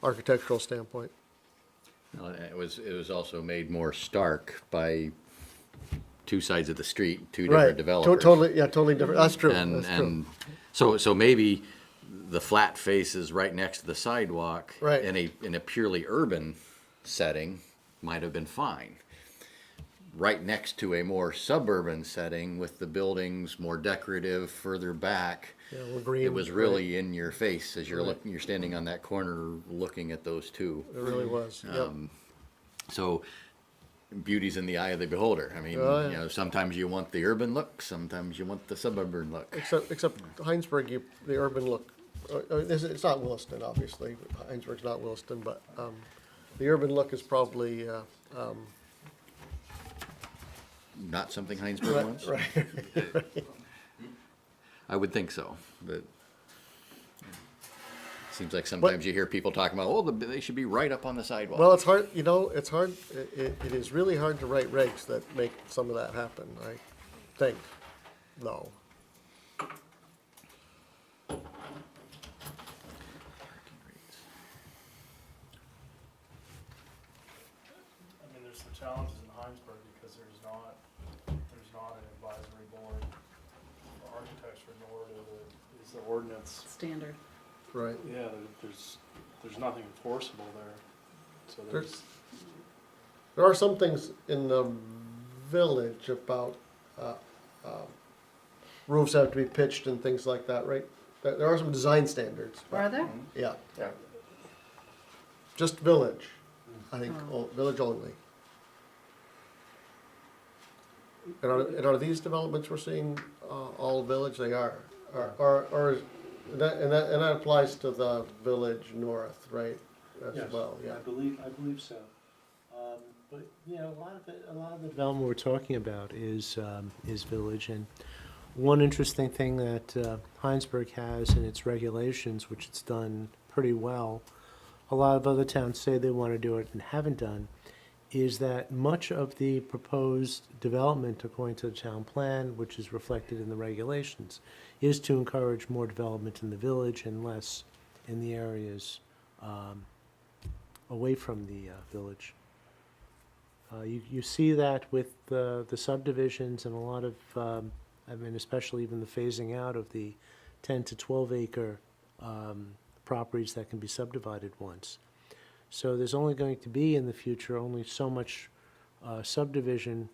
architectural standpoint. It was also made more stark by two sides of the street, two Right. different developers. Totally different. That's true. And, That's true. and so maybe the flat face is right next to the sidewalk. Right. In a purely urban setting might have been fine. right next to a more suburban setting with the buildings more decorative further back. Yeah, we're green. It was really in your face as you're Right. looking, you're standing on that corner looking at those two. It really was, yep. So beauty's in the eye of the beholder. I mean, Oh, yeah. you know, sometimes you want the urban look, sometimes you want the suburban look. Except Hinesburg, the urban look, it's not Williston, obviously. Hinesburg's not Williston, but the urban look is probably, Not something Hinesburg wants? right. I would think so, but seems like sometimes you hear people talking about, oh, they should be right up on the sidewalk. Well, it's hard, it's hard, it is really hard to write regs that make some of that happen, I think, no. I mean, there's some challenges in Hinesburg because there's not an advisory board for architecture, nor is the ordinance. Standard. Right. Yeah, there's nothing enforceable there, so there's. There are some things in the village about, roofs have to be pitched and things like that, right? There are some design standards. Are there? Yeah, Yeah. just village, I think, village only. And are these developments we're seeing, all village? They are, or, and that applies to the village north, right, as well, yeah. I believe so. But, you know, a lot of the development we're talking about is village, and one interesting thing that Hinesburg has in its regulations, which it's done pretty well, a lot of other towns say they want to do it and haven't done, is that much of the proposed development according to the town plan, which is reflected in the regulations, is to encourage more development in the village and less in the areas away from the village. You see that with the subdivisions and a lot of, I mean, especially even the phasing out of the 10 to 12 acre properties that can be subdivided once. So there's only going to be in the future only so much subdivision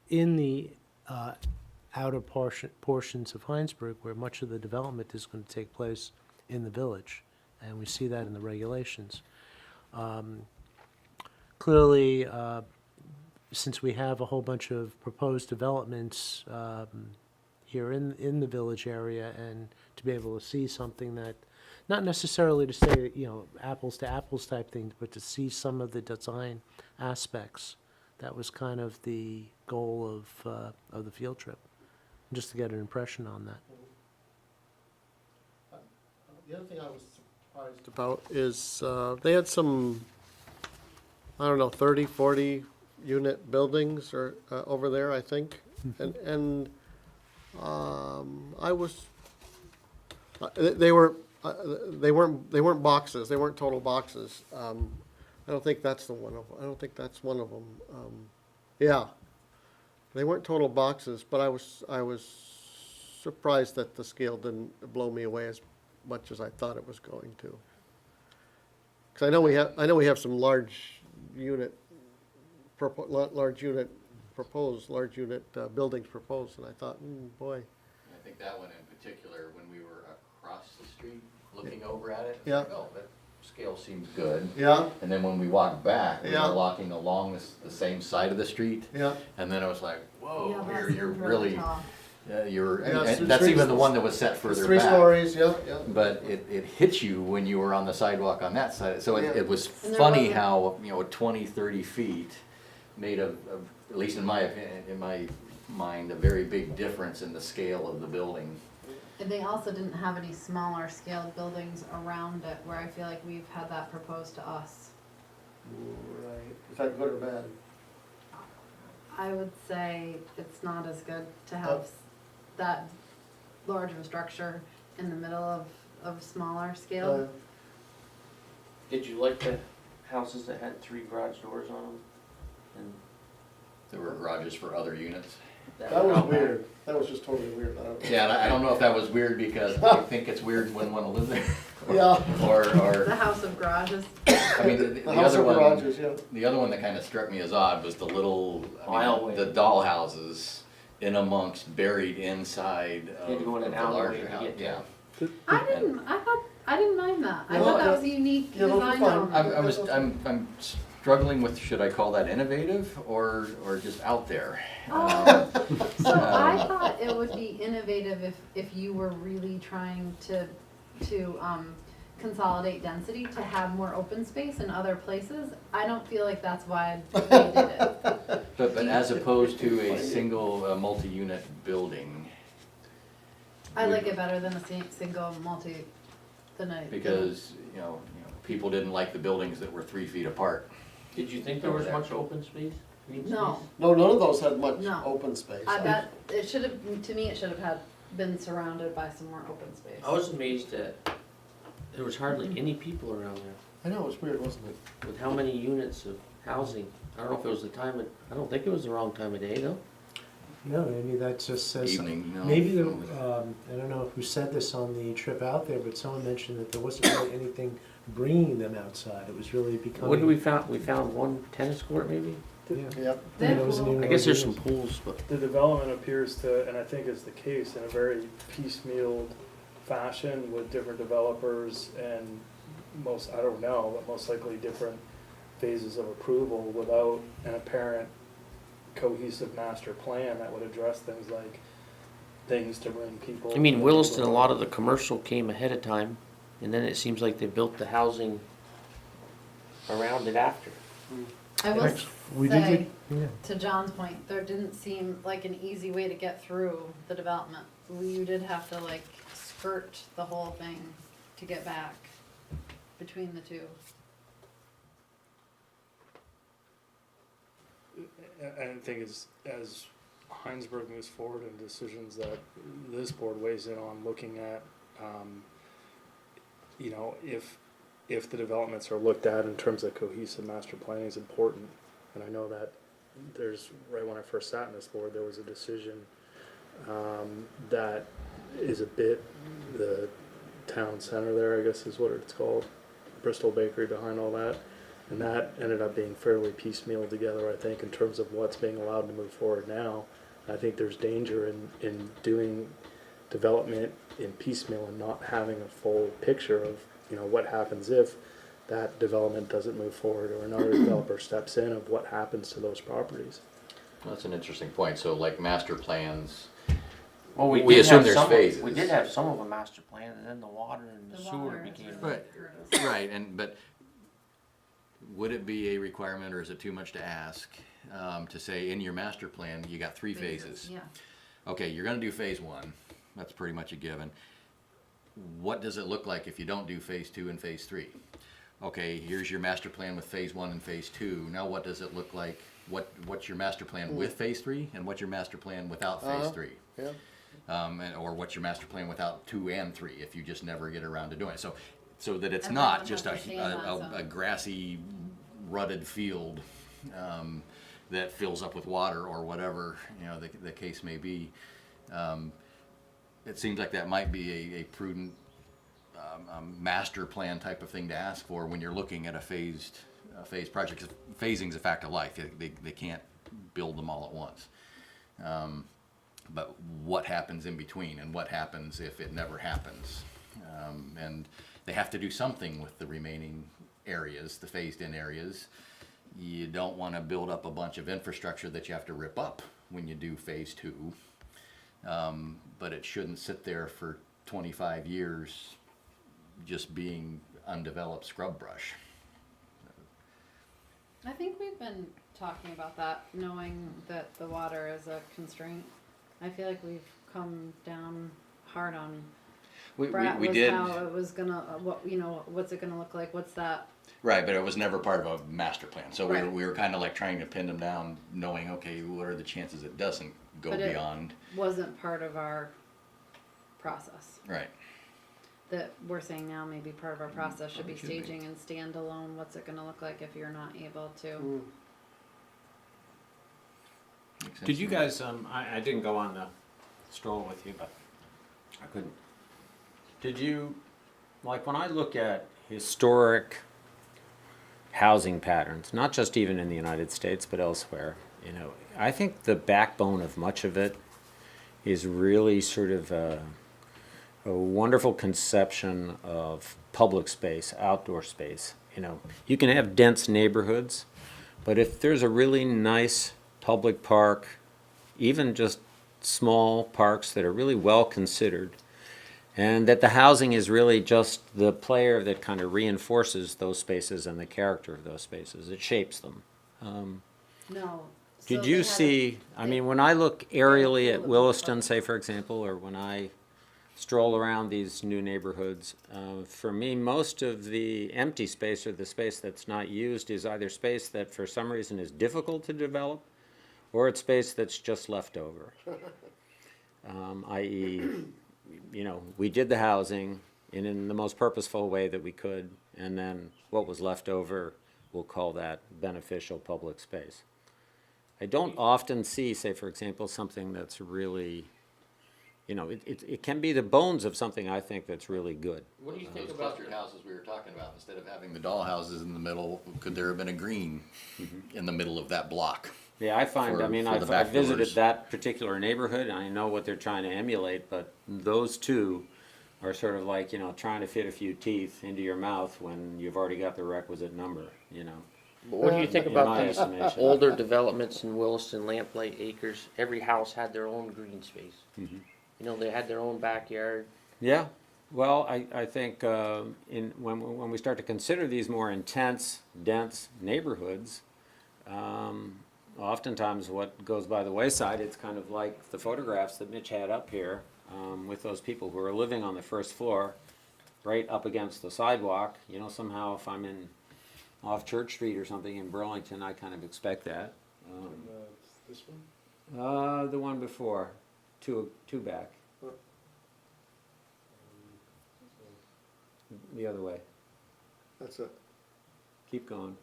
in the outer portions of Hinesburg, where much of the development is going to take place in the village, and we see that in the regulations. Clearly, since we have a whole bunch of proposed developments here in the village area, and to be able to see something that, not necessarily to say, you know, apples to apples type thing, but to see some of the design aspects, that was kind of the goal of the field trip, just to get an impression on that. The other thing I was surprised about is, they had some, I don't know, 30, 40 unit buildings or, over there, I think. And I was, they weren't boxes, they weren't total boxes. I don't think that's one of them. Yeah, they weren't total boxes, but I was surprised that the scale didn't blow me away as much as I thought it was going to. Because I know we have some large unit buildings proposed, and I thought, boy. I think that one in particular, when we were across the street looking over at it, it's Yeah. like, oh, that scale seems good. Yeah, And then when we walked back, we Yeah. were walking along the same side of the street. yeah. And then I was like, whoa, Yeah, that you're seems really, tall. you're, Yeah, it's and that's three- even the one that was set It's further 3 back. stories, yeah, yeah. But it hit you when you were on the sidewalk on that side. So Yeah. it was And there funny wasn't- how, 20, 30 feet made at least in my opinion, in my mind, a very big difference in the scale of the building. And they also didn't have any smaller scaled buildings around it, where I feel like we've had that proposed to us. Right. Is that good or bad? I would say it's not as good to have that large of a structure in the middle of smaller scale. Did you like the houses that had 3 garage doors on them? And There were garages for other units. That was weird. That was just totally weird. I don't know. Yeah, and I don't know if that was weird because I think it's weird and wouldn't wanna live there. Yeah. Or, The house of garages. I mean, The house of garages, yeah. the other one that kinda struck me as odd was the little, Aisleway. the doll houses in amongst, buried inside You of had to go in an the alleyway larger to house, get yeah. I didn't mind that. I No, thought that yeah. was a unique Yeah, those were design fine. element. I'm struggling with, should I call that innovative or just out there? So I thought it would be innovative if you were really trying to consolidate density, to have more open space in other places. I don't feel like that's why they did it. But as opposed to a single, multi-unit building, I like it better than a single multi, than a. because, people didn't like the buildings that were 3 feet apart. Did you think there was much open space? Green No, space? No, none of those had much No. open space. I bet, it should have, to me, it should have been surrounded by some more open space. I was amazed that there was hardly any people around there, I know, it was weird, wasn't it? with how many units of housing. I don't know if it was I don't think it was the wrong time of day, though. No, maybe that just says. Evening, no. Maybe I don't know who said this on the trip out there, but someone mentioned that there wasn't really anything bringing them outside. It was really becoming. What did we found? We found one tennis court, maybe? Yeah. Yep. Yeah, there wasn't even I guess there's really- some pools, but The development appears to, and I think is the case, in a very piecemealed fashion with different developers and most, I don't know, but most likely different phases of approval without an apparent cohesive master plan that would address things like things to bring people. I mean, Williston, a lot of the commercial came ahead of time, and then it seems like they built the housing around it after. I will We did say, get, yeah. to John's point, there didn't seem like an easy way to get through the development. You did have to like skirt the whole thing to get back between the two. I think as Hinesburg moves forward and decisions that this board weighs in on, looking at, if the developments are looked at in terms of cohesive master planning is important. And I know that right when I first sat in this board, there was a decision that is a bit, the town center there, I guess is what it's called, Bristol Bakery behind all that. And that ended up being fairly piecemeal together, I think, in terms of what's being allowed to move forward now. I think there's danger in doing development in piecemeal and not having a full picture of, what happens if that development doesn't move forward or another developer steps in, of what happens to those properties. That's an interesting point. So like master plans, Well, We did assume have there's some phases. We did have some of a master plan, and then the water and the The sewer water became. is Right. hurt us. right, but would it be a requirement or is it too much to ask to say in your master plan, you got 3 phases? Yeah. Okay, you're gonna do phase 1, that's pretty much a given. What does it look like if you don't do phase 2 and phase 3? Okay, here's your master plan with phase 1 and phase 2, now what does it look like? What's your master plan with phase 3 and what's your master plan without phase 3? Yeah. Or what's your master plan without 2 and 3 if you just never get around to doing it? So that it's Everyone not just has to stay in that zone. a grassy, rutted field that fills up with water or whatever, the case may be. It seems like that might be a prudent master plan type of thing to ask for when you're looking at a phased project. 'Cause phasing's a fact of life. They can't build them all at once. But what happens in between and what happens if it never happens? And they have to do something with the remaining areas, the phased in areas. You don't want to build up a bunch of infrastructure that you have to rip up when you do phase 2. But it shouldn't sit there for 25 years just being undeveloped scrub brush. I think we've been talking about that, knowing that the water is a constraint. I feel like we've come down hard on Brett We was did. how it was gonna, what's it gonna look like, what's that? Right, but it was never part of a master plan. So Right. we were kind of like trying to pin them down, knowing, okay, what are the chances it doesn't go But it- beyond? Wasn't part of our process. Right. That we're saying now maybe part of our process should be Probably should be. staging and standalone, what's it gonna look like if you're not able to? Mm. Makes sense Did you to me. guys, I didn't go on the stroll with you, but I couldn't. Did you, like when I look at historic housing patterns, not just even in the United States, but elsewhere, you know, I think the backbone of much of it is really sort of a wonderful conception of public space, outdoor space. You know, you can have dense neighborhoods, but if there's a really nice public park, even just small parks that are really well considered, and that the housing is really just the player that kind of reinforces those spaces and the character of those spaces. It shapes them. No. Did So you they had see, I mean, when I look aerially at Williston, say for example, or when I stroll around these new neighborhoods, for me, most of the empty space or the space that's not used is either space that for some reason is difficult to develop, or it's space that's just left over. I.e., you know, we did the housing in the most purposeful way that we could, and then what was left over, we'll call that beneficial public space. I don't often see, say for example, something that's really, you know, it can be the bones of something I think that's really good. What do you And think those about clustered houses we were talking about, instead of having the doll houses in the middle, could there have been a green in the middle of that block? Yeah, I find, I For- mean, for the I've back visited doors. that particular neighborhood, and I know what they're trying to emulate, but those two are sort of like, you know, trying to fit a few teeth into your mouth when you've already got the requisite number, you know. What do you think in about my these estimation. older developments in Williston, Lamplight Acres? Every house had their own green space. Mhm. You know, they had their own backyard. Yeah, well, I think when we start to consider these more intense, dense neighborhoods, oftentimes what goes by the wayside, it's kind of like the photographs that Mitch had up here with those people who are living on the first floor, right up against the sidewalk. You know, somehow if I'm off Church Street or something in Burlington, I kind of expect that. This one? The one before, two back. The other way. That's it. Keep going.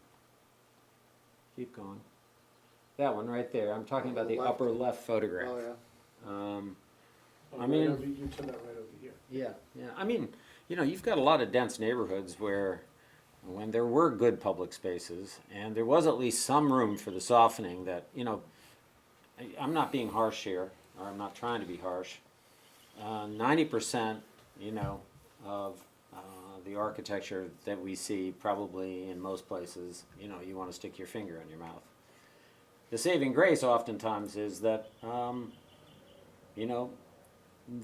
Keep going. That one right there. I'm talking about the Left. upper left photograph. Oh, yeah. I mean, You turn that right over here. yeah. I mean, you know, you've got a lot of dense neighborhoods where when there were good public spaces and there was at least some room for the softening that, you know, I'm not being harsh here, or I'm not trying to be harsh. 90%, you know, of the architecture that we see probably in most places, you know, you want to stick your finger in your mouth. The saving grace oftentimes is that, you know,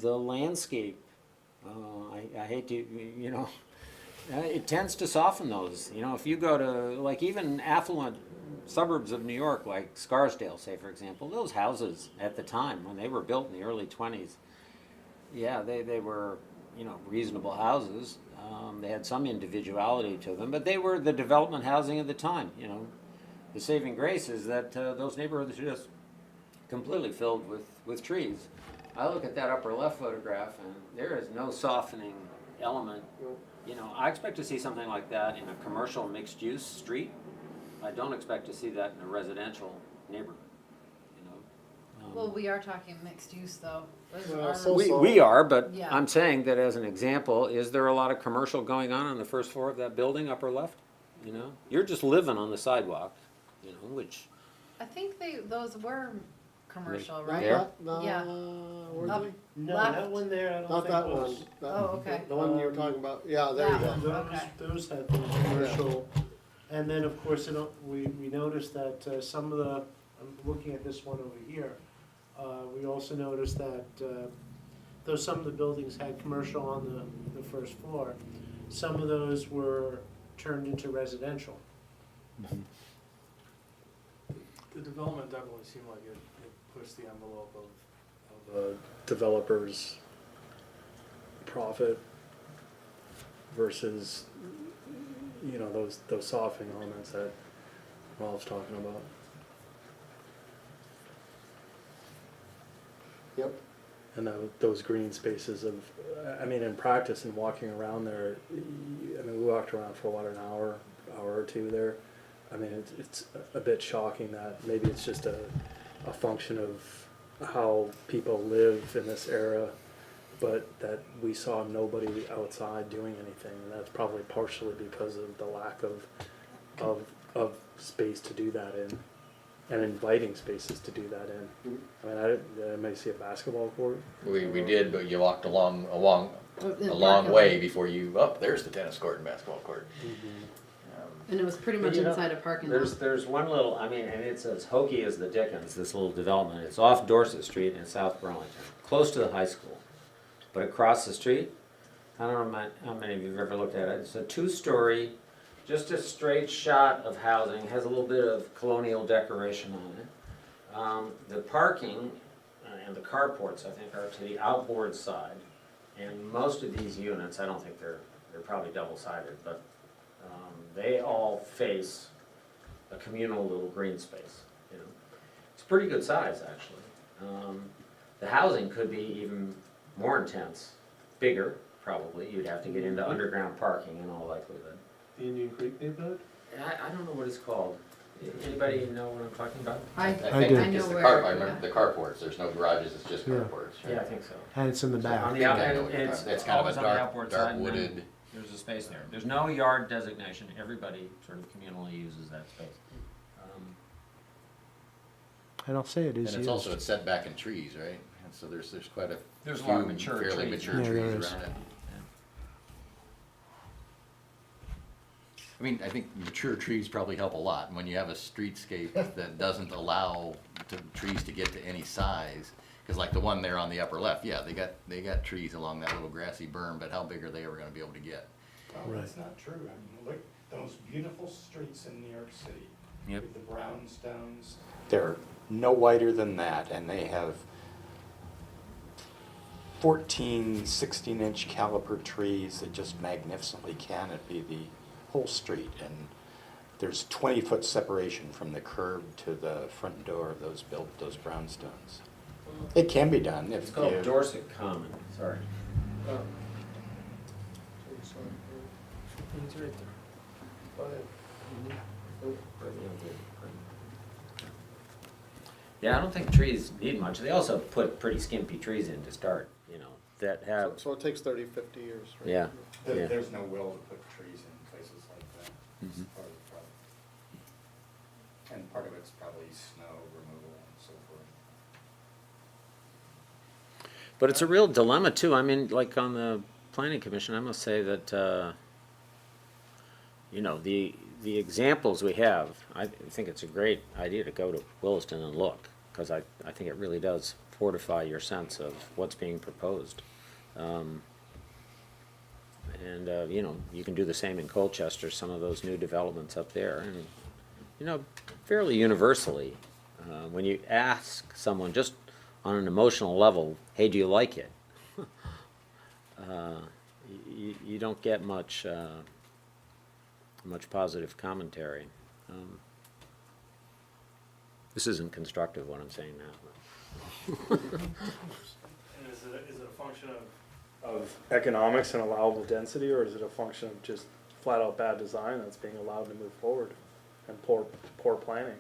the landscape, I hate to, you know, it tends to soften those. You know, if you go to, like, even affluent suburbs of New York, like Scarsdale, say, for example, those houses at the time, when they were built in the early 20s, yeah, they were, you know, reasonable houses. They had some individuality to them, but they were the development housing of the time, you know. The saving grace is that those neighborhoods are just completely filled with trees. I look at that upper left photograph and there is no softening element. You know, I expect to see something like that in a commercial mixed-use street. I don't expect to see that in a residential neighborhood, you know. Well, we are talking mixed use though. Those Well, are- so- We are, but Yeah. I'm saying that as an example, is there a lot of commercial going on the first floor of that building, upper left? You know, you're just living on the sidewalk, you know, which, I think those were commercial, Not right? there? No, Yeah. were Up. they? No, Left. that one there, I don't Not think that was. one. That- Oh, okay. The one you were talking about, yeah, there you That go. one. Okay. Those had the commercial, and then of course, we noticed that some of the, I'm looking at this one over here, we also noticed that though some of the buildings had commercial on the first floor, some of those were turned into residential. The development definitely seemed like it pushed the envelope of the developer's profit versus, you know, those softening elements that Ralph's talking about. Yep. And those green spaces of, I mean, in practice and walking around there, I mean, we walked around for what, an hour or two there. I mean, it's a bit shocking that maybe it's just a function of how people live in this era, but that we saw nobody outside doing anything, and that's probably partially because of the lack of space to do that in, and inviting spaces to do that in. I mean, I may see a basketball court. We did, but you walked a long In the long parking way lot. before you, oh, there's the tennis court and basketball court. And it was pretty much You know, inside a parking lot. There's one little, I mean, and it's as hokey as the Dickens, this little development. It's off Dorset Street in South Burlington, close to the high school. But across the street, I don't know how many of you have ever looked at it. It's a 2-story, just a straight shot of housing, has a little bit of colonial decoration on it. The parking and the carports, I think, are to the outboard side. And most of these units, I don't think they're probably double-sided, but they all face a communal little green space, you know. It's a pretty good size, actually. The housing could be even more intense, bigger, probably. You'd have to get into underground parking in all likelihood. The Indian Creek neighborhood? I don't know what it's called. Anybody know what I'm talking about? I do. I know It's the where. I remember the carports, there's no garages, it's just Yeah. carports. right? Yeah, I think so. And it's in the On back. the out, I know and what you're it's talking- it's kind of a always on the dark- outboard dark side, and then wooded- there's a space there. There's no yard designation, everybody sort of communally uses that space. And I'll say it is And it's used. also, it's set back in trees, right? And so there's quite a There's a lot of few mature fairly trees. mature Yeah, there trees is. around it. I mean, I think mature trees probably help a lot. When you have a streetscape that doesn't allow trees to get to any size, because like the one there on the upper left, yeah, they got trees along that little grassy berm, but how big are they ever gonna be able to get? Well, that's not true. I mean, look, those beautiful streets in New York City. Yep. With the brownstones. They're no wider than that, and they have 14, 16-inch caliper trees that just magnificently canopy the whole street. And there's 20-foot separation from the curb to the front door of those brownstones. It can be done if It's called you. Dorset Common, sorry. It's right there. Yeah, I don't think trees need much. They also put pretty skimpy trees in to start, you know, that have, So it takes 30, 50 years, right? yeah. Yeah. There's no will to put trees in places like that. It's part of the problem. And part of it's probably snow removal and so forth. But it's a real dilemma too. I mean, like on the planning commission, I must say that, you know, the examples we have, I think it's a great idea to go to Williston and look, because I think it really does fortify your sense of what's being proposed. You know, you can do the same in Colchester, some of those new developments up there, and, you know, fairly universally, when you ask someone just on an emotional level, hey, do you like it? You don't get much positive commentary. This isn't constructive, what I'm saying now. And is it a function of economics and allowable density, or is it a function of just flat out bad design that's being allowed to move forward and poor planning?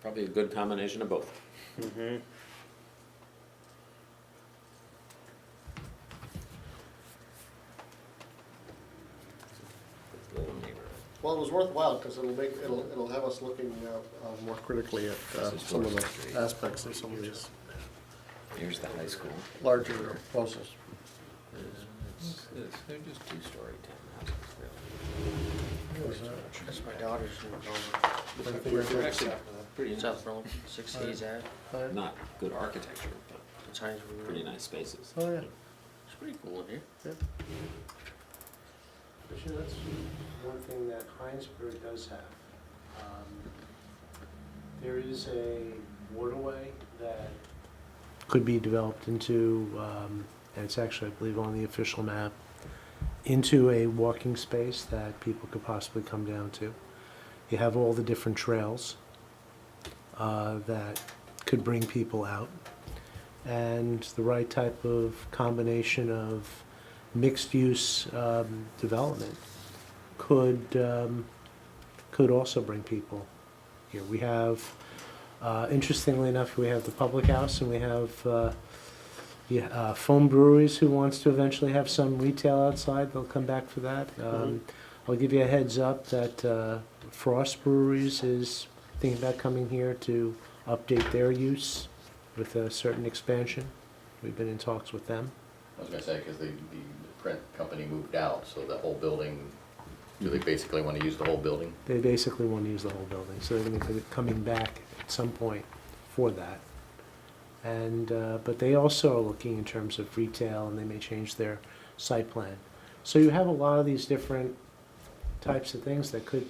Probably a good combination of both. Mm-hmm. Well, it was worthwhile, because it'll have us looking more critically at some of the aspects of some of these Here's the high school. larger proposals. They're just two-story townhouses, really. That's my daughter's They're actually pretty South Burlington, 6D's at. Not good architecture, but It's Hinesburg. pretty nice spaces. Oh, yeah. It's pretty cool in here. Actually, that's one thing that Hinesburg does have. There is a waterway that could be developed into, and it's actually, I believe, on the official map, into a walking space that people could possibly come down to. You have all the different trails that could bring people out, and the right type of combination of mixed-use development could also bring people here. We have, interestingly enough, we have the Public House and we have Foam Breweries who wants to eventually have some retail outside. They'll come back for that. I'll give you a heads up that Frost Breweries is thinking about coming here to update their use with a certain expansion. We've been in talks with them. I was gonna say, because the print company moved out, so the whole building, do they basically want to use the whole building? They basically want to use the whole building, so they're going to be coming back at some point for that. And, but they also are looking in terms of retail, and they may change their site plan. So you have a lot of these different types of things that could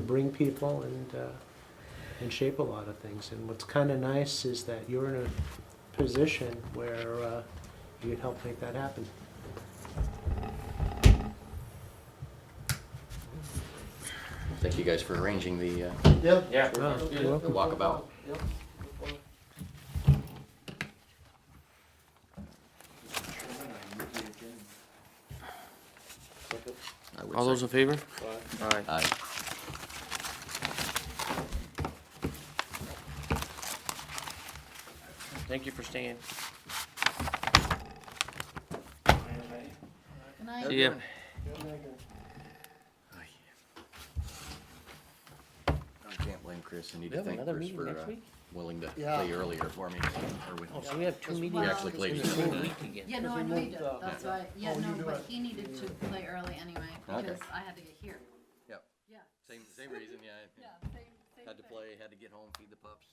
bring people and shape a lot of things. And what's kind of nice is that you're in a position where you can help make that happen. Thank you guys for arranging the Yeah. Yeah. You're welcome. walkabout. I would All those in favor? Aye. Aye. Thank you for staying. Good night. See ya. I can't blame Chris. I need We to have thank another Chris meeting for next week? willing to Yeah. play earlier for me. Or with Oh, so we have two We meetings. actually played in the before. same week again. Yeah, no, I know you did. That's why, yeah, Oh, you no, do but it. he needed to play early anyway, Okay. because I had to get here. Yep. Yeah. Same reason, yeah. Yeah, same Had to thing. play, had to get home, feed the pups.